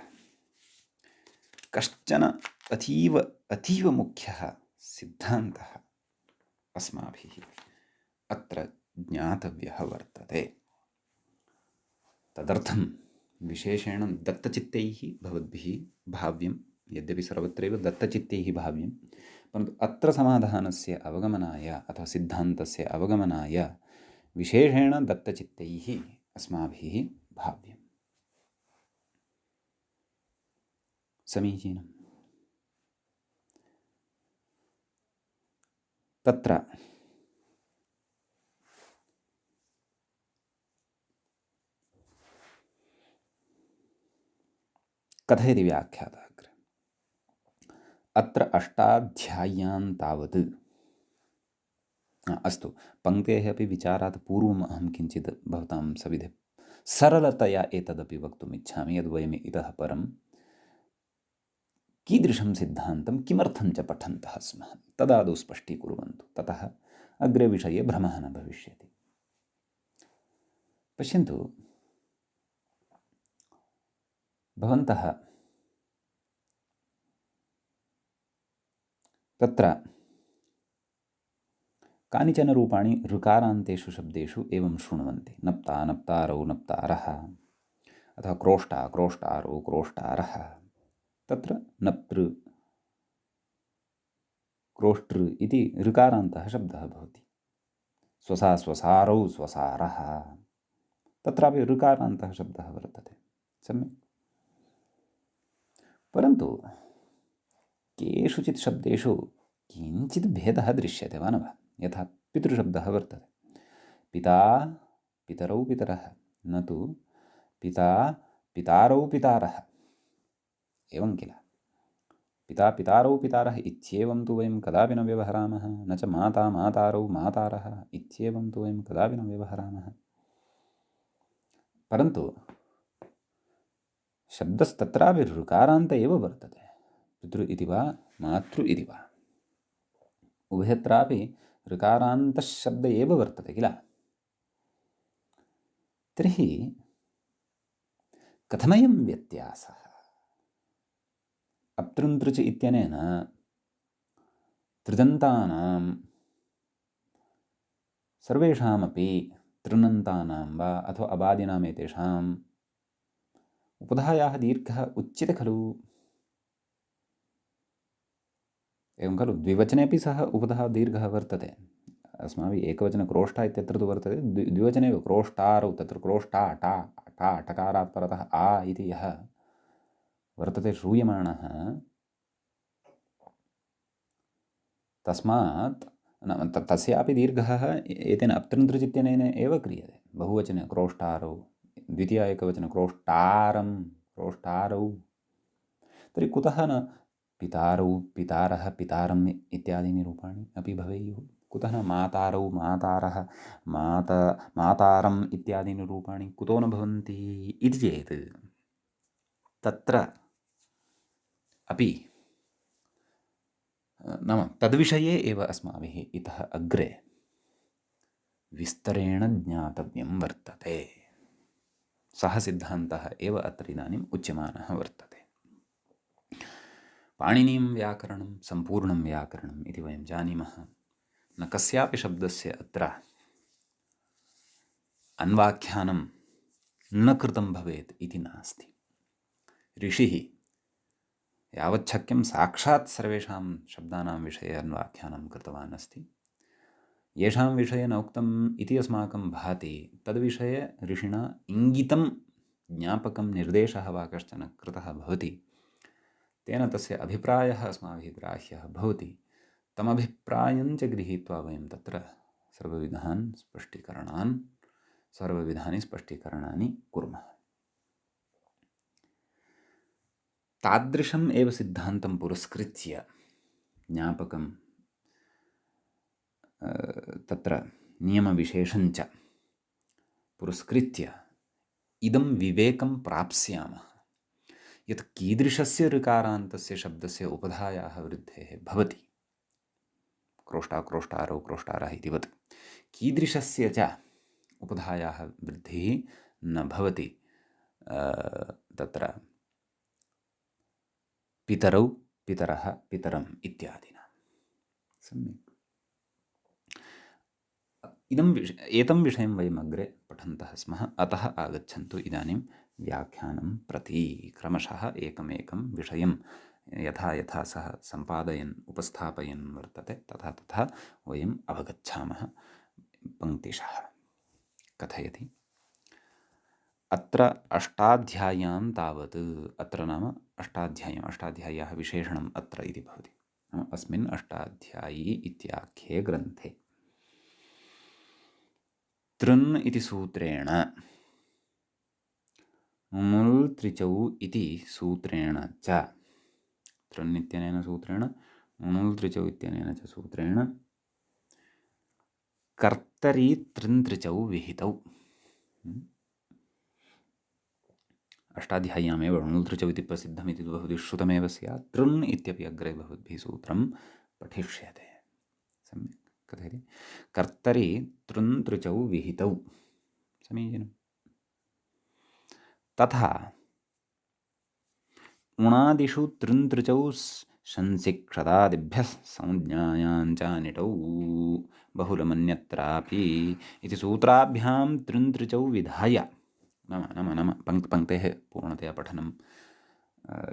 कश्चन अतीव मुख्यः सिद्धान्तः अस्माभिः अत्र ज्ञातव्यः वर्तते। तदर्थं विशेषेण दत्तचित्तैः भवद्भिः भाव्यं, यद्यपि सर्वत्रैव दत्तचित्तैः भाव्यं, परन्तु अत्र समाधानस्य अवगमनाय अथवा सिद्धान्तस्य अवगमनाय विशेषेण दत्तचित्तैः अस्माभिः भाव्यम्। समीचीनम्। तत्र कथयति व्याख्यातः अग्रे। अत्र अष्टाध्याय्यान् तावत्, अस्तु, पङ्क्तेः अपि विचारात् पूर्वम् अहं किञ्चित् भवतां सविधे सरलतया एतदपि वक्तुम् इच्छामि, यद् वयम् इतः परं कीदृशं सिद्धान्तं किमर्थं च पठन्तः स्मः तदादौ स्पष्टीकुर्वन्तु, ततः अग्रे विषये भ्रमः न भविष्यति। पश्यन्तु, भवन्तः तत्र कानिचन रूपाणि ऋकारान्तेषु शब्देषु एवं शृण्वन्ति। नप्ता नप्तारौ नप्तारः, अथवा क्रोष्टा क्रोष्टारौ क्रोष्टारः। तत्र नप्तृ क्रोष्टृ इति ऋकारान्तः शब्दः भवति। स्वसा स्वसारौ स्वसारः, तत्रापि ऋकारान्तः शब्दः वर्तते। सम्यक्। परन्तु केषुचित् शब्देषु किञ्चित् भेदः दृश्यते वा न वा? यथा पितृशब्दः वर्तते। पिता पितरौ पितरः, न तु पिता पितारौ पितारः। एवं किल? पिता पितारौ पितारः इत्येवं तु वयं कदापि न व्यवहरामः। न च माता मातारौ मातारः इत्येवं तु वयं कदापि न व्यवहरामः। परन्तु शब्दस्तत्रापि ऋकारान्त एव वर्तते। पितृ इति वा मातृ इति वा उभयत्रापि ऋकारान्तशब्द एव वर्तते किल? तर्हि कथमयं व्यत्यासः? अप्तृन्तृच् इत्यनेन तृदन्तानां सर्वेषामपि तृणन्तानां वा अथवा अबादिनाम् एतेषाम् उपधायाः दीर्घः उच्यते खलु? एवं खलु? द्विवचने अपि सः उपधा दीर्घः वर्तते। अस्माभिः एकवचने क्रोष्ठा इत्यत्र तु वर्तते, द्विवचने एव क्रोष्टारौ, तत्र क्रोष्टा टा टा टकारात् परतः आ इति यः वर्तते श्रूयमाणः, तस्मात् तस्यापि दीर्घः एतेन अप्तृन्तृच् इत्यनेन एव क्रियते। बहुवचने क्रोष्टारौ, द्वितीया एकवचने क्रोष्टारं क्रोष्टारौ। तर्हि कुतः न पितारौ पितारः पितारम् इत्यादीनि रूपाणि अपि भवेयुः? कुतः न मातारौ मातारः मातारम् इत्यादीनि रूपाणि कुतो न भवन्ति इति चेत् तत्र अपि नाम तद्विषये एव अस्माभिः इतः अग्रे विस्तरेण ज्ञातव्यं वर्तते। सः सिद्धान्तः एव अत्र इदानीम् उच्यमानः वर्तते। पाणिनीयं व्याकरणं सम्पूर्णं व्याकरणम् इति वयं जानीमः। न कस्यापि शब्दस्य अत्र अन्वाख्यानं न कृतं भवेत् इति नास्ति। ऋषिः यावच्छक्यं साक्षात् सर्वेषां शब्दानां विषये अन्वाख्यानं कृतवान् अस्ति। येषां विषये न उक्तम् इति अस्माकं भाति तद्विषये ऋषिणा इङ्गितं ज्ञापकं निर्देशः वा कश्चन कृतः भवति, तेन तस्य अभिप्रायः अस्माभिः ग्राह्यः भवति। तमभिप्रायं च गृहीत्वा वयं तत्र सर्वविधानि स्पष्टीकरणानि कुर्मः। तादृशम् एव सिद्धान्तं पुरस्कृत्य ज्ञापकं तत्र नियमविशेषञ्च पुरस्कृत्य इदं विवेकं प्राप्स्यामः यत् कीदृशस्य ऋकारान्तस्य शब्दस्य उपधायाः वृद्धेः भवति, क्रोष्टा क्रोष्टारौ क्रोष्टारः इतिवत् कीदृशस्य च उपधायाः वृद्धिः न भवति तत्र पितरौ पितरः पितरम् इत्यादिना। सम्यक्। एतं विषयं वयम् अग्रे पठन्तः स्मः। अतः आगच्छन्तु इदानीं व्याख्यानं प्रति क्रमशः एकमेकं विषयं यथा यथा सः सम्पादयन् उपस्थापयन् वर्तते तथा तथा वयम् अवगच्छामः। पङ्क्तिशः कथयति, अत्र अष्टाध्याय्यां तावत्, अत्र नाम अष्टाध्याय्याः विशेषणम् अत्र इति भवति। अस्मिन् अष्टाध्यायी इत्याख्ये ग्रन्थे तृन् इति सूत्रेण ङुल् त्रिचौ इति सूत्रेण च, तृन् इत्यनेन सूत्रेण ङुल् त्रिचौ इत्यनेन च सूत्रेण कर्तरि तृन् त्रिचौ विहितौ। अष्टाध्याय्यामेव ङुल् त्रिचौ इति प्रसिद्धमिति भवति श्रुतमेव स्यात्। तृन् इत्यपि अग्रे भवद्भिः सूत्रं पठिष्यते। सम्यक् कथयति, कर्तरि तृन् त्रिचौ विहितौ। समीचीनम्। तथा उणादिषु तृन् त्रिचौ शंसिक्षदादिभ्यः संज्ञायाञ्चानिटौ बहुलमन्यत्रापि इति सूत्राभ्यां तृन् त्रिचौ विधाय, नाम नाम नाम पङ्क्तेः पूर्णतया पठनं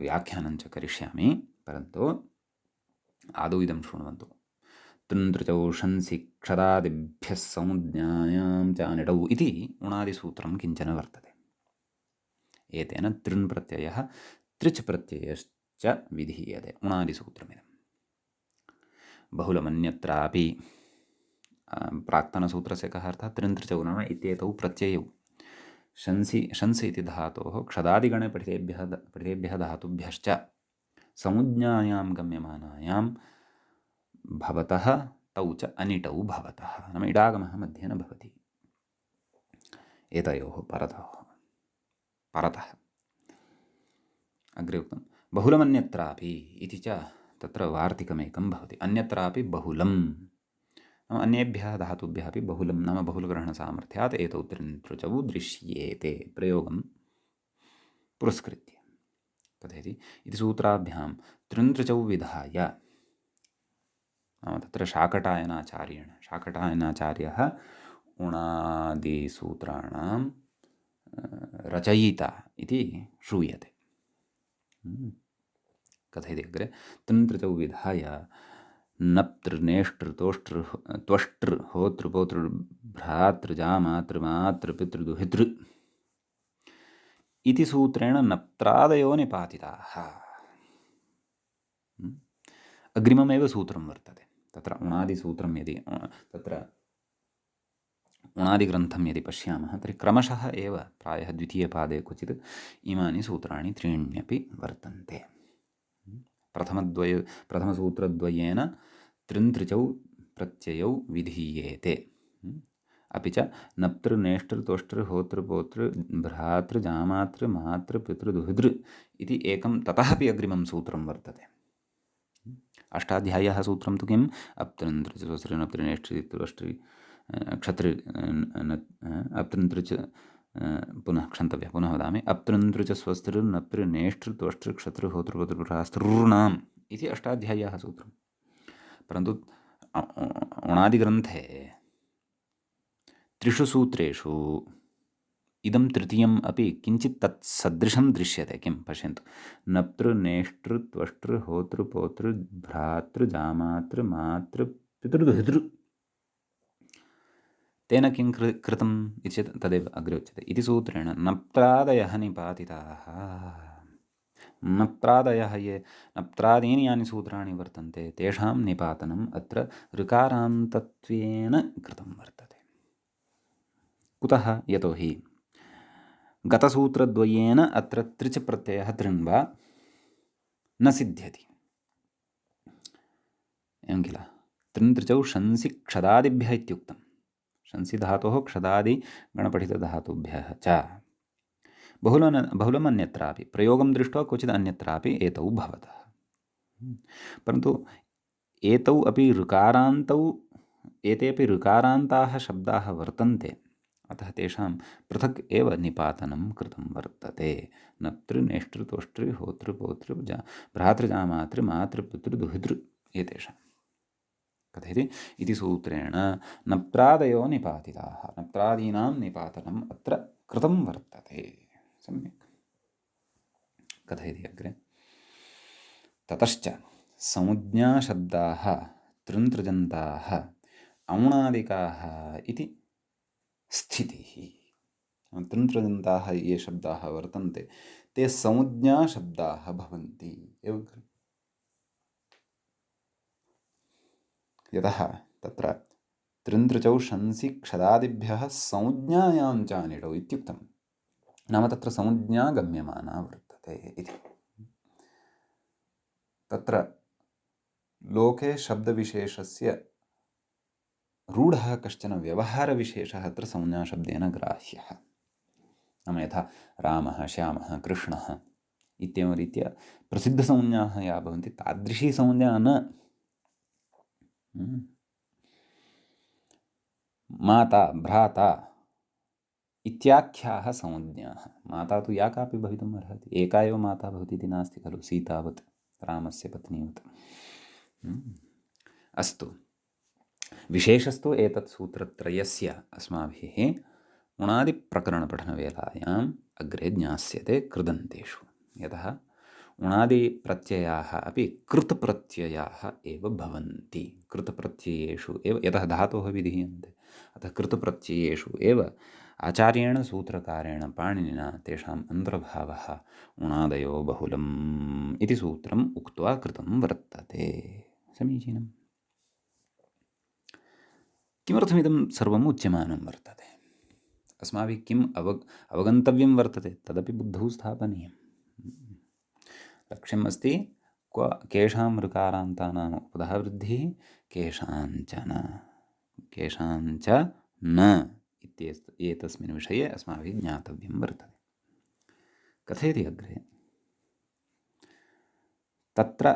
व्याख्यानं च करिष्यामि, परन्तु आदौ इदं शृण्वन्तु। तृन् त्रिचौ शंसिक्षदादिभ्यः संज्ञायां चानिटौ इति उणादिसूत्रं किञ्चन वर्तते। एतेन तृन् प्रत्ययः त्रिच् प्रत्ययश्च विधीयते, उणादिसूत्रमिदं। बहुलमन्यत्रापि प्राक्तनसूत्रस्य कः अर्थः? तृन् त्रिचौ नाम इत्येतौ प्रत्ययौ शंसि इति धातोः क्षदादिगणे पठितेभ्यः धातुभ्यश्च संज्ञायां गम्यमानायां भवतः तौ च अनिटौ भवतः, नाम इडागमः मध्ये न भवति। एतयोः परतः अग्रे उक्तं बहुलमन्यत्रापि इति च तत्र वार्तिकमेकं भवति। अन्यत्रापि बहुलं नाम अन्येभ्यः धातुभ्यः अपि बहुलं नाम बहुलग्रहणसामर्थ्यात् एतौ तृन्तृचौ दृश्येते प्रयोगं पुरस्कृत्य कथयति। इति सूत्राभ्यां तृन्तृचौ विधाय नाम तत्र शाकटायनाचार्यः उणादिसूत्राणां रचयिता इति श्रूयते। कथयति अग्रे तृन्तृचौ विधाय नप्तृ नेष्टृ तोष्टृ त्वष्टृ होतृ पोतृ भ्रातृ जामातृ मातृ पितृ दुहितृ इति सूत्रेण नप्त्रादयो निपातिताः। अग्रिममेव सूत्रं वर्तते तत्र उणादिसूत्रं यदि तत्र उणादिग्रन्थं यदि पश्यामः तर्हि क्रमशः एव प्रायः द्वितीयपादे क्वचित् इमानि सूत्राणि त्रीण्यपि वर्तन्ते। प्रथमसूत्रद्वयेन तृन्तृचौ प्रत्ययौ विधीयेते। अपि च नप्तृ नेष्टृ त्वष्टृ होतृ पोतृ भ्रातृ जामातृ मातृ पितृ दुहितृ इति एकं ततः अपि अग्रिमं सूत्रं वर्तते। अष्टाध्याय्यः सूत्रं तु किम् अप्तृन्तृ स्वस्त्रि नप्तृ नेष्टृ त्वष्टृ क्षत्रि अप्तृन्तृ च पुनः क्षन्तव्यः पुनः वदामि अप्तृन्तृ च स्वस्त्रि नप्तृ नेष्टृ त्वष्टृ क्षत्रि होतृ पोतृ भ्रातॄणाम् इति अष्टाध्याय्यः सूत्रं। परन्तु उणादिग्रन्थे त्रिषु सूत्रेषु इदं तृतीयम् अपि किञ्चित् तत् सदृशं दृश्यते। किं पश्यन्तु नप्तृ नेष्टृ त्वष्टृ होतृ पोतृ भ्रातृ जामातृ मातृ पितृ दुहितृ तेन किं कृतम् इति चेत् तदेव अग्रे उच्यते। इति सूत्रेण नप्त्रादयः निपातिताः। नप्त्रादयः ये नप्त्रादीनि यानि सूत्राणि वर्तन्ते तेषां निपातनम् अत्र ऋकारान्तत्वेन कृतं वर्तते। कुतः? यतोहि गतसूत्रद्वयेन अत्र त्रिच प्रत्ययः तृण्वा न सिद्ध्यति। एवं किल तृन्तृचौ शंसि क्षदादिभ्यः इत्युक्तं। शंसि धातोः क्षदादिगणपठितधातुभ्यः च बहुलम् अन्यत्रापि प्रयोगं दृष्ट्वा क्वचित् अन्यत्रापि एतौ भवतः। परन्तु एतौ अपि ऋकारान्तौ एते अपि ऋकारान्ताः शब्दाः वर्तन्ते। अतः तेषां पृथक् एव निपातनं कृतं वर्तते। नप्तृ नेष्टृ तोष्टृ होतृ पोतृ भ्रातृजामातृ मातृ पितृ दुहितृ एतेषां कथयति। इति सूत्रेण नप्त्रादयो निपातिताः। नप्त्रादीनां निपातनम् अत्र कृतं वर्तते। सम्यक् कथयति अग्रे ततश्च संज्ञाशब्दाः तृन्तृजन्ताः औणादिकाः इति स्थितिः। तृन्तृजन्ताः ये शब्दाः वर्तन्ते ते संज्ञाशब्दाः भवन्ति एवं खलु। यतः तत्र तृन्तृचौ शंसि क्षदादिभ्यः संज्ञायां चानिडौ इत्युक्तं नाम तत्र संज्ञा गम्यमाना वर्तते इति। तत्र लोके शब्दविशेषस्य रूढः कश्चन व्यवहारविशेषः अत्र संज्ञाशब्देन ग्राह्यः। नाम यथा रामः श्यामः कृष्णः इत्येवं रीत्या प्रसिद्धसंज्ञाः या भवन्ति तादृशी संज्ञा न। माता भ्राता इत्याख्याः संज्ञाः। माता तु या कापि भवितुम् अर्हति। एका एव माता भवति इति नास्ति खलु सीतावत् रामस्य पत्नीवत्। अस्तु विशेषस्तु एतत् सूत्रत्रयस्य अस्माभिः उणादिप्रकरणपठनवेलायाम् अग्रे ज्ञास्यते कृदन्तेषु। यतः उणादिप्रत्ययाः अपि कृतप्रत्ययाः एव भवन्ति। कृतप्रत्ययेषु एव यतः धातोः विधीयन्ते अतः कृतप्रत्ययेषु एव आचार्येण सूत्रकारेण पाणिनिना तेषाम् अन्तर्भावः उणादयो बहुलम् इति सूत्रम् उक्त्वा कृतं वर्तते। समीचीनम्। किमर्थमिदं सर्वम् उच्यमानं वर्तते? अस्माभिः किम् अवगन्तव्यं वर्तते तदपि बुद्धौ स्थापनीयम्। लक्ष्यम् अस्ति केषां ऋकारान्तानाम् उपधा वृद्धिः केषाञ्च न एतस्मिन् विषये अस्माभिः ज्ञातव्यं वर्तते। कथयति अग्रे तत्र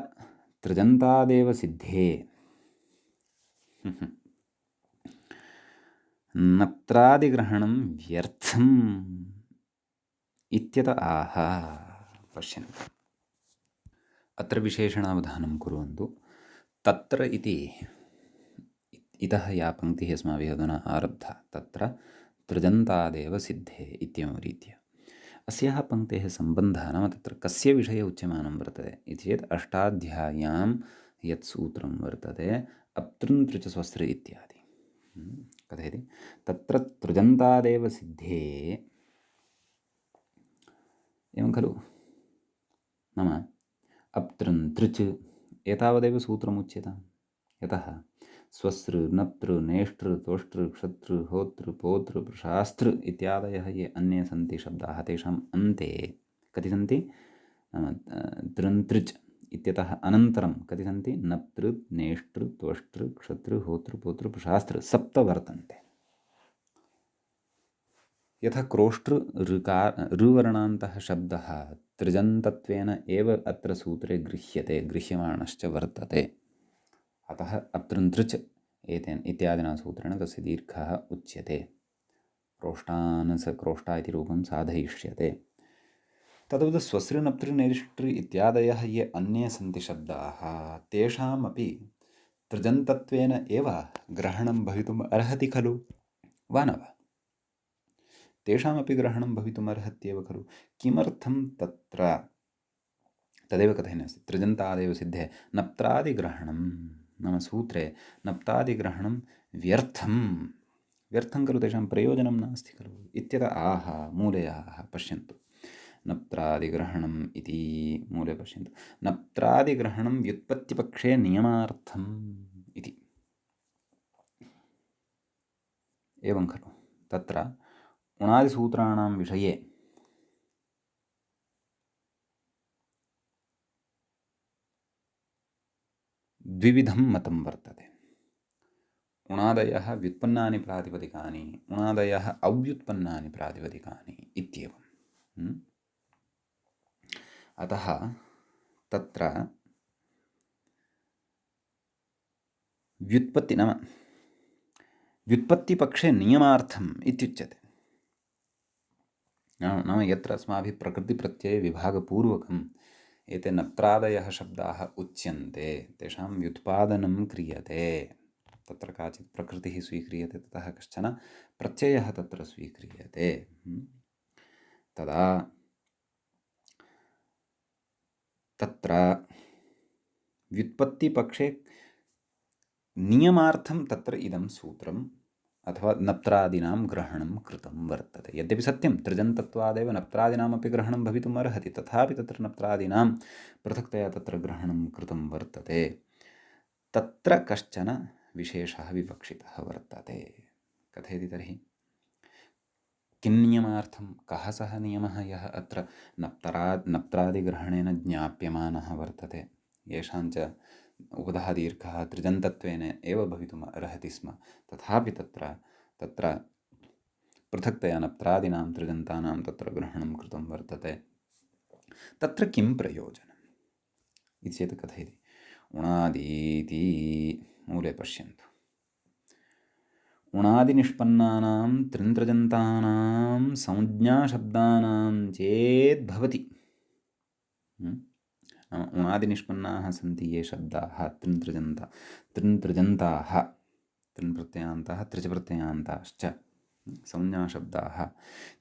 तृजन्तादेव सिद्धे नप्त्रादिग्रहणं व्यर्थम् इत्यत आह। पश्यन्तु, अत्र विशेषणावधानं कुर्वन्तु। तत्र इति इतः या पङ्क्तिः अस्माभिः अधुना आरब्धा, तत्र तृजन्तादेव सिद्धे इत्येवं रीत्या अस्याः पङ्क्तेः सम्बन्धः, नाम तत्र कस्य विषये उच्यमानं वर्तते इति चेत् अष्टाध्याय्यां यत् सूत्रं वर्तते अप्तृन्तृ च स्वस्ति इत्यादि। कथयति, तत्र तृजन्तादेव सिद्धे एवं खलु, नाम अप्तृन्तृच् एतावदेव सूत्रमुच्यताम्। यतः स्वसृ नप्तृ नेष्टृ तोष्टृ क्षतृ होतृ पोतृ प्रशास्त्र इत्यादयः ये अन्ये सन्ति शब्दाः, तेषाम् अन्ते कति सन्ति? नाम तृन्तृच् इत्यतः अनन्तरं कति सन्ति? नप्तृ नेष्टृ त्वष्टृ क्षतृ होतृ पोतृ प्रशास्त्र, सप्त वर्तन्ते। यथा क्रोष्टृ ऋवर्णान्तः शब्दः तृजन्तत्वेन एव अत्र सूत्रे गृह्यते, गृह्यमाणश्च वर्तते। अतः अप्तृन्तृच् एतेन इत्यादिना सूत्रेण तस्य दीर्घः उच्यते। क्रोष्टा इति रूपं साधयिष्यते। तद्वत् स्वसृ नप्तृ नेष्टृ इत्यादयः ये अन्ये सन्ति शब्दाः, तेषामपि तृजन्तत्वेन एव ग्रहणं भवितुम् अर्हति खलु, वा न वा? तेषामपि ग्रहणं भवितुम् अर्हत्येव खलु। किमर्थं तत्र तदेव कथयन्नस्ति, तृजन्तादेव सिद्धे नप्त्रादिग्रहणं, नाम सूत्रे नप्तादिग्रहणं व्यर्थं खलु, तेषां प्रयोजनं नास्ति खलु इत्यत आह मूले आह। पश्यन्तु, नप्त्रादिग्रहणम् इति मूले पश्यन्तु, नप्त्रादिग्रहणं व्युत्पत्तिपक्षे नियमार्थम् इति। एवं खलु, तत्र उणादिसूत्राणां विषये द्विविधं मतं वर्तते। उणादयः व्युत्पन्नानि प्रातिपदिकानि, उणादयः अव्युत्पन्नानि प्रातिपदिकानि इत्येवम्। अतः तत्र व्युत्पत्ति नाम व्युत्पत्तिपक्षे नियमार्थम् इत्युच्यते। नाम यत्र अस्माभिः प्रकृतिप्रत्ययविभागपूर्वकम् एते नप्त्रादयः शब्दाः उच्यन्ते, तेषां व्युत्पादनं क्रियते। तत्र काचित् प्रकृतिः स्वीक्रियते, ततः कश्चन प्रत्ययः तत्र स्वीक्रियते। तदा तत्र व्युत्पत्तिपक्षे नियमार्थं तत्र इदं सूत्रम् अथवा नप्त्रादीनां ग्रहणं कृतं वर्तते। यद्यपि सत्यं तृजन्तत्वादेव नप्त्रादीनामपि ग्रहणं भवितुम् अर्हति, तथापि तत्र नप्त्रादीनां पृथक्तया तत्र ग्रहणं कृतं वर्तते। तत्र कश्चन विशेषः विवक्षितः वर्तते। कथयति तर्हि, किं नियमार्थं, कः सः नियमः यः अत्र नप्त्रादिग्रहणेन ज्ञाप्यमानः वर्तते? येषाञ्च उपधः दीर्घः तृजन्तत्वेन एव भवितुम् अर्हति स्म, तथापि तत्र पृथक्तया नप्त्रादीनां तृजन्तानां तत्र ग्रहणं कृतं वर्तते। तत्र किं प्रयोजनम् इति चेत् कथयति, उणादीति मूले पश्यन्तु, उणादिनिष्पन्नानां तृन्तृजन्तानां संज्ञाशब्दानां चेद्भवति। उणादिनिष्पन्नाः सन्ति ये शब्दाः तृन्तृजन्ताः, तृन्प्रत्ययान्ताः तृचप्रत्ययान्ताश्च संज्ञाशब्दाः,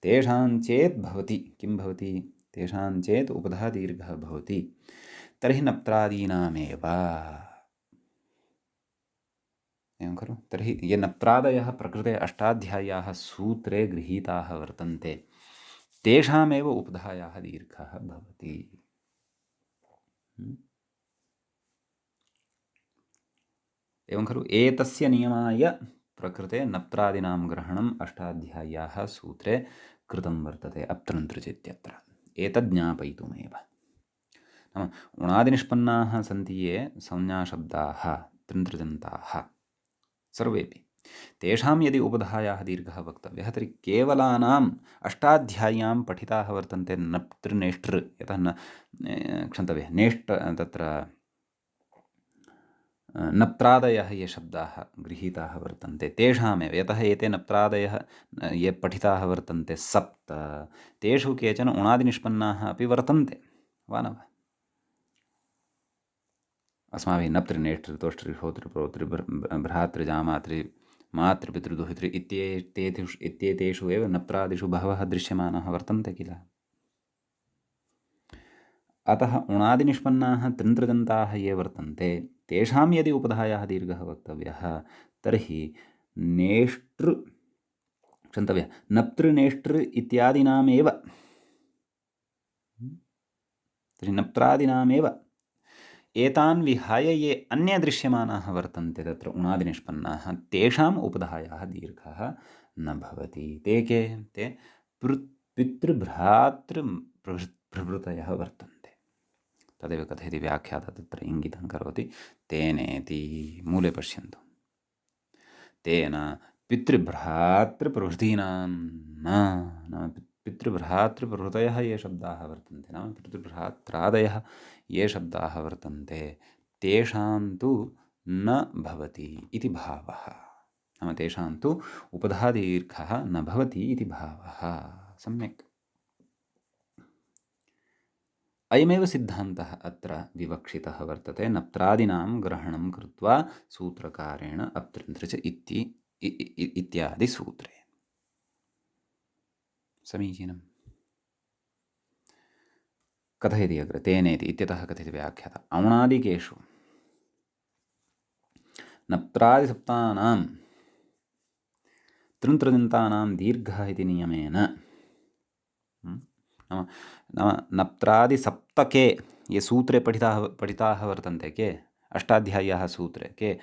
तेषां चेत् भवति, किं भवति? तेषां चेत् उपधः दीर्घः भवति। तर्हि नप्त्रादीनामेव, एवं खलु। तर्हि ये नप्त्रादयः प्रकृते अष्टाध्याय्याः सूत्रे गृहीताः वर्तन्ते, तेषामेव उपधायाः दीर्घः भवति। एवं खलु, एतस्य नियमाय प्रकृते नप्त्रादीनां ग्रहणम् अष्टाध्याय्याः सूत्रे कृतं वर्तते अप्तृन्तृच् इत्यत्र, एतद् ज्ञापयितुमेव। नाम उणादिनिष्पन्नाः सन्ति ये संज्ञाशब्दाः तृन्तृजन्ताः सर्वेपि, तेषां यदि उपधायाः दीर्घः वक्तव्यः, तर्हि केवलानाम् अष्टाध्याय्यां पठिताः वर्तन्ते नप्तृनेष्टृ, यतः न क्षन्तव्यः नेष्ट, तत्र नप्त्रादयः ये शब्दाः गृहीताः वर्तन्ते तेषामेव, यतः एते नप्त्रादयः ये पठिताः वर्तन्ते सप्त, तेषु केचन उणादिनिष्पन्नाः अपि वर्तन्ते वा न वा? अस्माभिः नप्तृ नेष्टृ तोष्टृ होतृ प्रोतृ भ्रातृ जामातृ मातृपितृ दुहितृ इत्येतेषु एव नप्त्रादिषु बहवः दृश्यमानाः वर्तन्ते किल। अतः उणादिनिष्पन्नाः तृन्तृजन्ताः ये वर्तन्ते तेषां यदि उपधायाः दीर्घः वक्तव्यः तर्हि नेष्टृ क्षन्तव्यः नप्तृनेष्टृ इत्यादीनामेव, तर्हि नप्त्रादीनामेव एतान् विहाय ये अन्ये दृश्यमानाः वर्तन्ते तत्र उणादिनिष्पन्नाः तेषाम् उपधायाः दीर्घः न भवति। ते के? ते पितृभ्रातृ प्रभृतयः वर्तन्ते। तदेव कथयति व्याख्याता, तत्र इङ्गितं करोति तेनेति मूले पश्यन्तु। तेन पितृभ्रातृप्रभृतीनां नाम पितृभ्रातृप्रभृतयः ये शब्दाः वर्तन्ते, नाम पितृभ्रात्रादयः ये शब्दाः वर्तन्ते तेषां तु न भवति इति भावः। नाम तेषां तु उपधादीर्घः न भवति इति भावः। सम्यक्। अयमेव सिद्धान्तः अत्र विवक्षितः वर्तते नप्त्रादीनां ग्रहणं कृत्वा सूत्रकारेण अप्तृन्त्रच इत्यादि सूत्रे। समीचीनम्। कथयति अग्रे तेनेति इत्यतः कथयति व्याख्याता औणादिकेषु नप्त्रादिसप्तानां तृन्तृजन्तानां दीर्घः इति नियमेन, नाम नप्त्रादिसप्तके ये सूत्रे पठिताः वर्तन्ते के अष्टाध्याय्याः सूत्रे के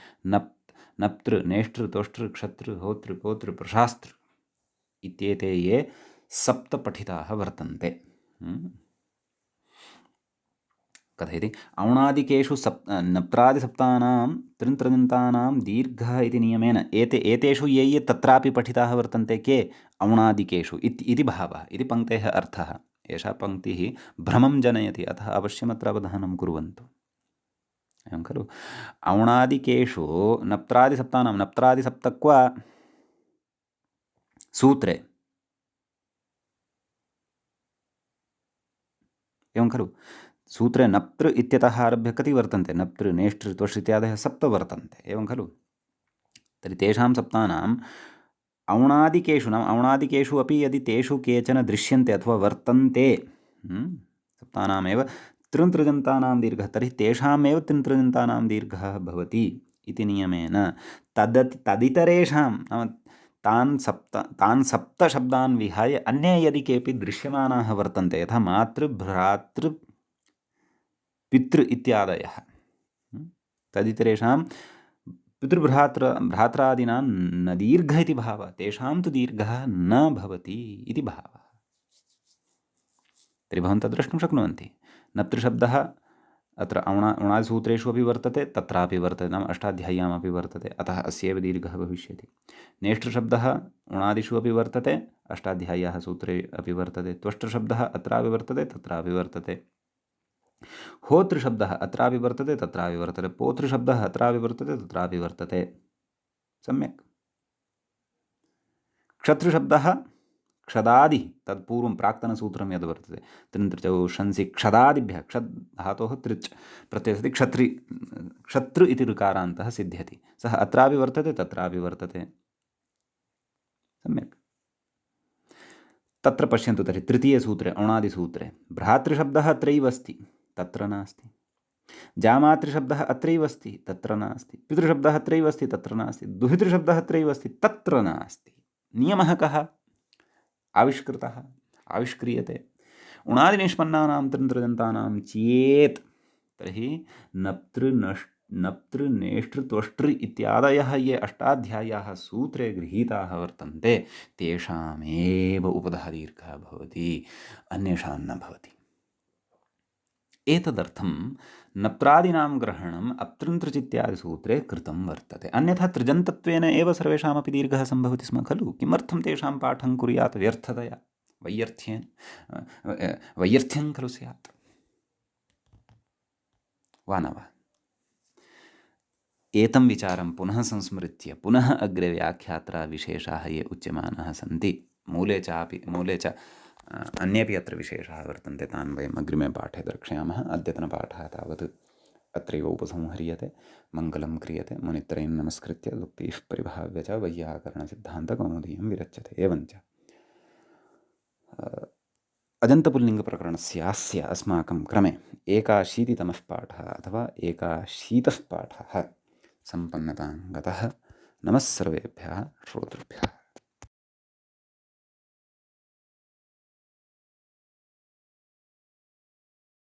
नप्तृ नेष्टृ तोष्टृ क्षतृ होतृ पोतृ प्रशास्त्र इत्येते ये सप्त पठिताः वर्तन्ते। कथयति औणादिकेषु नप्त्रादिसप्तानां तृन्तृजन्तानां दीर्घः इति नियमेन एतेषु ये तत्रापि पठिताः वर्तन्ते के औणादिकेषु इति भावः, इति पङ्क्तेः अर्थः। एषा पङ्क्तिः भ्रमं जनयति, अतः अवश्यमत्र अवधानं कुर्वन्तु। एवं खलु। औणादिकेषु नप्त्रादिसप्तानां नप्त्रादिसप्तक्व सूत्रे, एवं खलु। सूत्रे नप्तृ इत्यतः आरभ्य कति वर्तन्ते? नप्तृ नेष्टृ त्वष् इत्यादयः सप्त वर्तन्ते, एवं खलु। तर्हि तेषां सप्तानाम् औणादिकेषु, नाम औणादिकेषु अपि यदि तेषु केचन दृश्यन्ते अथवा वर्तन्ते सप्तानामेव तृन्तृजन्तानां दीर्घः, तर्हि तेषामेव तृन्तृजन्तानां दीर्घः भवति इति नियमेन तदितरेषां, नाम तान् सप्तशब्दान् विहाय अन्ये यदि केऽपि दृश्यमानाः वर्तन्ते, यथा मातृ भ्रातृ पितृ इत्यादयः, तदितरेषां भ्रात्रादीनां न दीर्घः इति भावः, तेषां तु दीर्घः न भवति इति भावः। तर्हि भवन्तः द्रष्टुं शक्नुवन्ति नप्तृशब्दः अत्र औणादिसूत्रेषु अपि वर्तते, तत्रापि वर्तते, नाम अष्टाध्याय्यामपि वर्तते, अतः अस्यैव दीर्घः भविष्यति। नेष्टृशब्दः उणादिषु अपि वर्तते, अष्टाध्याय्याः सूत्रे अपि वर्तते। त्वष्टृशब्दः अत्रापि वर्तते, तत्रापि वर्तते। होतृशब्दः अत्रापि वर्तते, तत्रापि वर्तते। पोतृशब्दः अत्रापि वर्तते, तत्रापि वर्तते। सम्यक्। क्षतृशब्दः क्षदादि, तत्पूर्वं प्राक्तनसूत्रं यद् वर्तते तृन्तृचौ शंसि क्षदादिभ्यः, क्षद् धातोः तृच् प्रत्ययः सति क्षतृ इति ऋकारान्तः सिद्ध्यति, सः अत्रापि वर्तते, तत्रापि वर्तते। सम्यक्। तत्र पश्यन्तु तर्हि तृतीयसूत्रे औणादिसूत्रे भ्रातृशब्दः अत्रैव अस्ति, तत्र नास्ति। जामातृशब्दः अत्रैव अस्ति, तत्र नास्ति। पितृशब्दः अत्रैव अस्ति, तत्र नास्ति। दुहितृशब्दः अत्रैव अस्ति, तत्र नास्ति। नियमः कः? आविष्कृतः, आविष्क्रियते। उणादिनिष्पन्नानां तृन्तृजन्तानां चेत् तर्हि नप्तृ नेष्टृ त्वष्टृ इत्यादयः ये अष्टाध्याय्याः सूत्रे गृहीताः वर्तन्ते तेषामेव उपधादीर्घः भवति, अन्येषां न भवति। एतदर्थं नप्त्रादीनां ग्रहणम् अप्तृन्तृचित्यादिसूत्रे कृतं वर्तते। अन्यथा त्रिजन्तत्वेन एव सर्वेषामपि दीर्घः सम्भवति स्म खलु। किमर्थं तेषां पाठं कुर्यात् व्यर्थतया, वैयर्थ्यं खलु स्यात्, वा न वा? एतं विचारं पुनः संस्मृत्य पुनः अग्रे व्याख्यात्राविशेषाः ये उच्यमानाः सन्ति, मूले च अन्येपि अत्र विशेषाः वर्तन्ते, तान् वयम् अग्रिमे पाठे द्रक्ष्यामः। अद्यतनपाठः तावत् अत्रैव उपसंह्रियते। मङ्गलं क्रियते मुनित्रयं नमस्कृत्य, उक्तिः परिभाव्य च वैयाकरणसिद्धान्तकौमुदीयं विरच्यते। एवञ्च अजन्तपुल्लिङ्गप्रकरणस्यास्य अस्माकं क्रमे 81तमः पाठः अथवा 81 पाठः सम्पन्नतां गतः। नमः सर्वेभ्यः श्रोतृभ्यः।